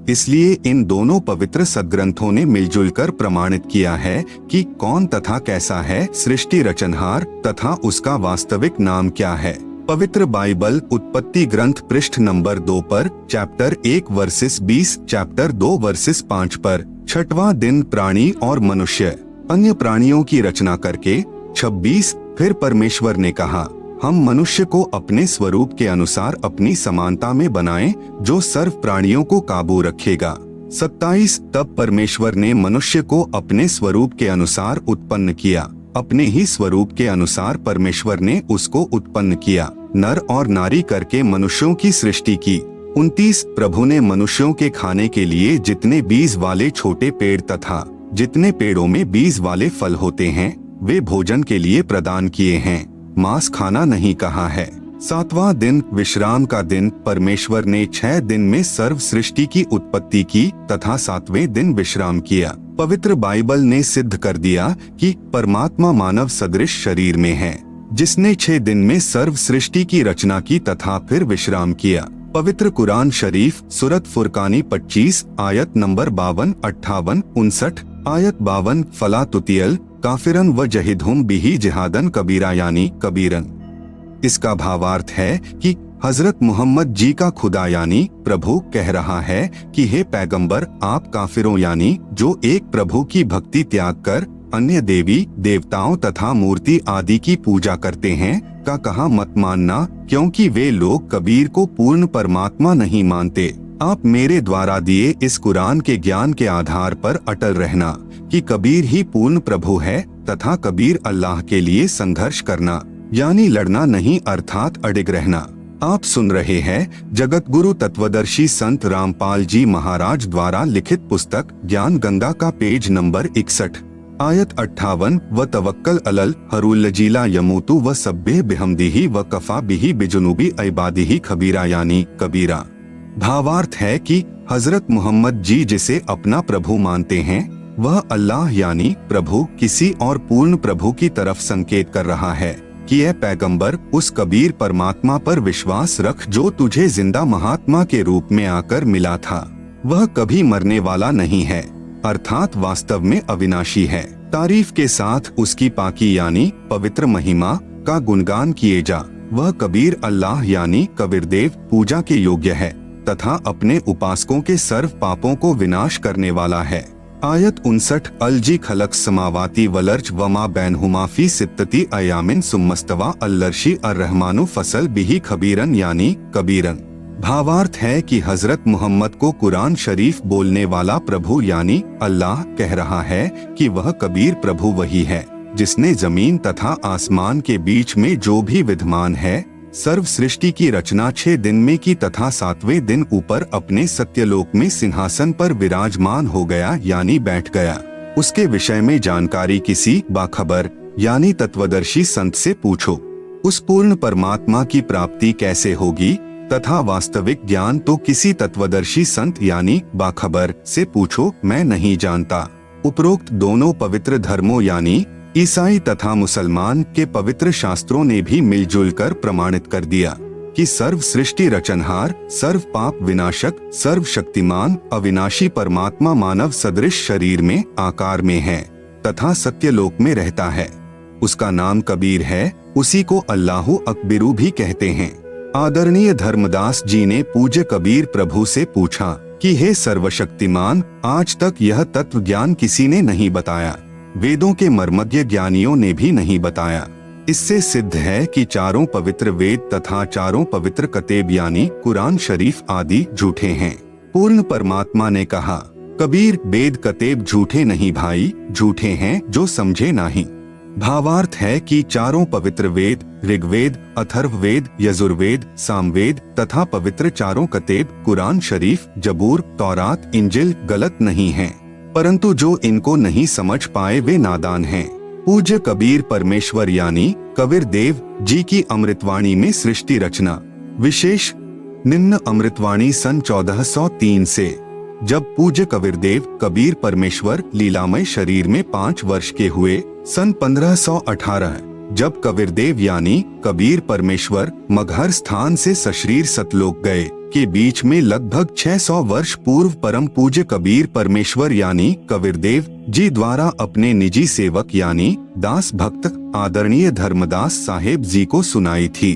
इसलिए इन दोनों पवित्र सद्ग्रंथों ने मिलजुल कर प्रमाणित किया है कि कौन तथा कैसा है सृष्टि रचनहार तथा उसका वास्तविक नाम क्या है। पवित्र बाइबल उत्पत्ति ग्रंथ पृष्ठ नंबर 2 पर चैप्टर 1 वर्सेस 20, चैप्टर 2 वर्सेस 5 पर 6वां दिन प्राणी और मनुष्य अन्य प्राणियों की रचना करके 26 फिर परमेश्वर ने कहा, हम मनुष्य को अपने स्वरूप के अनुसार अपनी समानता में बनाएं, जो सर्व प्राणियों को काबू रखेगा। 27 तब परमेश्वर ने मनुष्य को अपने स्वरूप के अनुसार उत्पन्न किया, अपने ही स्वरूप के अनुसार परमेश्वर ने उसको उत्पन्न किया, नर और नारी करके मनुष्यों की सृष्टि की। 29 प्रभु ने मनुष्यों के खाने के लिए जितने बीज वाले छोटे पेड़ तथा जितने पेड़ों में बीज वाले फल होते हैं वे भोजन के लिए प्रदान किए हैं, मांस खाना नहीं कहा है। 7वां दिन विश्राम का दिन। परमेश्वर ने 6 दिन में सर्व सृष्टि की उत्पत्ति की तथा 7वें दिन विश्राम किया। पवित्र बाइबल ने सिद्ध कर दिया कि परमात्मा मानव सदृश शरीर में है, जिसने 6 दिन में सर्व सृष्टि की रचना की तथा फिर विश्राम किया। पवित्र कुरान शरीफ सूरत फुरकानी 25 आयत नंबर 52, 58, 59, आयत 52 फला तुतियल काफिरन व जहिदहुम बिही जिहादन कबीरा यानी कबीरन। इसका भावार्थ है कि हजरत मोहम्मद जी का खुदा यानी प्रभु कह रहा है कि हे पैगंबर, आप काफिरों यानी जो एक प्रभु की भक्ति त्याग कर अन्य देवी देवताओं तथा मूर्ति आदि की पूजा करते हैं का कहा मत मानना, क्योंकि वे लोग कबीर को पूर्ण परमात्मा नहीं मानते। आप मेरे द्वारा दिए इस कुरान के ज्ञान के आधार पर अटल रहना कि कबीर ही पूर्ण प्रभु है तथा कबीर अल्लाह के लिए संघर्ष करना यानी लड़ना नहीं, अर्थात अडिग रहना। आप सुन रहे हैं जगत गुरु तत्वदर्शी संत रामपाल जी महाराज द्वारा लिखित पुस्तक ज्ञान गंगा का पेज नंबर 61 आयत 58 व तवक्कल अलल हरूल्लजीला यमूतु व सब्बे बिहमदिही व कफा बिही बिजुनूबी इबादिही खबीरा यानी कबीरा। भावार्थ है कि हजरत मोहम्मद जी जिसे अपना प्रभु मानते हैं वह अल्लाह यानी प्रभु किसी और पूर्ण प्रभु की तरफ संकेत कर रहा है कि यह पैगंबर उस कबीर परमात्मा पर विश्वास रख जो तुझे जिंदा महात्मा के रूप में आकर मिला था। वह कभी मरने वाला नहीं है, अर्थात वास्तव में अविनाशी है। तारीफ के साथ उसकी पाकी यानी पवित्र महिमा का गुणगान किए जा। वह कबीर अल्लाह यानी कबीरदेव पूजा के योग्य है तथा अपने उपासकों के सर्व पापों को विनाश करने वाला है। आयत 59 अलजी खलक समावाती वलर्ज वमा बैनहुमा फी सित्तती अयामिन सुम्मस्तवा अल्लर्शी अर्रहमानु फसल बिही खबीरन यानी कबीरन। भावार्थ है कि हजरत मोहम्मद को कुरान शरीफ बोलने वाला प्रभु यानी अल्लाह कह रहा है कि वह कबीर प्रभु वही है जिसने जमीन तथा आसमान के बीच में जो भी विद्यमान है सर्व सृष्टि की रचना 6 दिन में की तथा 7वें दिन ऊपर अपने सत्यलोक में सिंहासन पर विराजमान हो गया यानी बैठ गया। उसके विषय में जानकारी किसी बाखबर यानी तत्वदर्शी संत से पूछो। उस पूर्ण परमात्मा की प्राप्ति कैसे होगी तथा वास्तविक ज्ञान तो किसी तत्वदर्शी संत यानी बाखबर से पूछो, मैं नहीं जानता। उपरोक्त दोनों पवित्र धर्मों यानी ईसाई तथा मुसलमान के पवित्र शास्त्रों ने भी मिलजुल कर प्रमाणित कर दिया कि सर्व सृष्टि रचनहार, सर्व पाप विनाशक, सर्व शक्तिमान अविनाशी परमात्मा मानव सदृश शरीर में आकार में है तथा सत्यलोक में रहता है। उसका नाम कबीर है, उसी को अल्लाहु अकबिरू भी कहते हैं। आदरणीय धर्मदास जी ने पूज्य कबीर प्रभु से पूछा कि हे सर्वशक्तिमान, आज तक यह तत्व ज्ञान किसी ने नहीं बताया, वेदों के मर्मज्ञ ज्ञानियों ने भी नहीं बताया। इससे सिद्ध है कि चारों पवित्र वेद तथा चारों पवित्र कतेब यानी कुरान शरीफ आदि झूठे हैं। पूर्ण परमात्मा ने कहा, कबीर वेद कतेब झूठे नहीं भाई, झूठे हैं जो समझे नहीं। भावार्थ है कि चारों पवित्र वेद ऋग्वेद, अथर्ववेद, यजुर्वेद, सामवेद तथा पवित्र चारों कतेब कुरान शरीफ, जबूर, तौरात, इंजिल गलत नहीं हैं, परंतु जो इनको नहीं समझ पाए वे नादान हैं। पूज्य कबीर परमेश्वर यानी कबीर देव जी की अमृतवाणी में सृष्टि रचना विशेष निम्न अमृतवाणी सन 1403 से। जब पूज्य कबीर देव कबीर परमेश्वर लीलामय शरीर में 5 वर्ष के हुए सन 1518, जब कबीर देव यानी कबीर परमेश्वर मगहर स्थान से सशरीर सतलोक गए के बीच में लगभग 600 वर्ष पूर्व परम पूज्य कबीर परमेश्वर यानी कबीरदेव जी द्वारा अपने निजी सेवक यानी दास भक्त आदरणीय धर्मदास साहेब जी को सुनाई थी।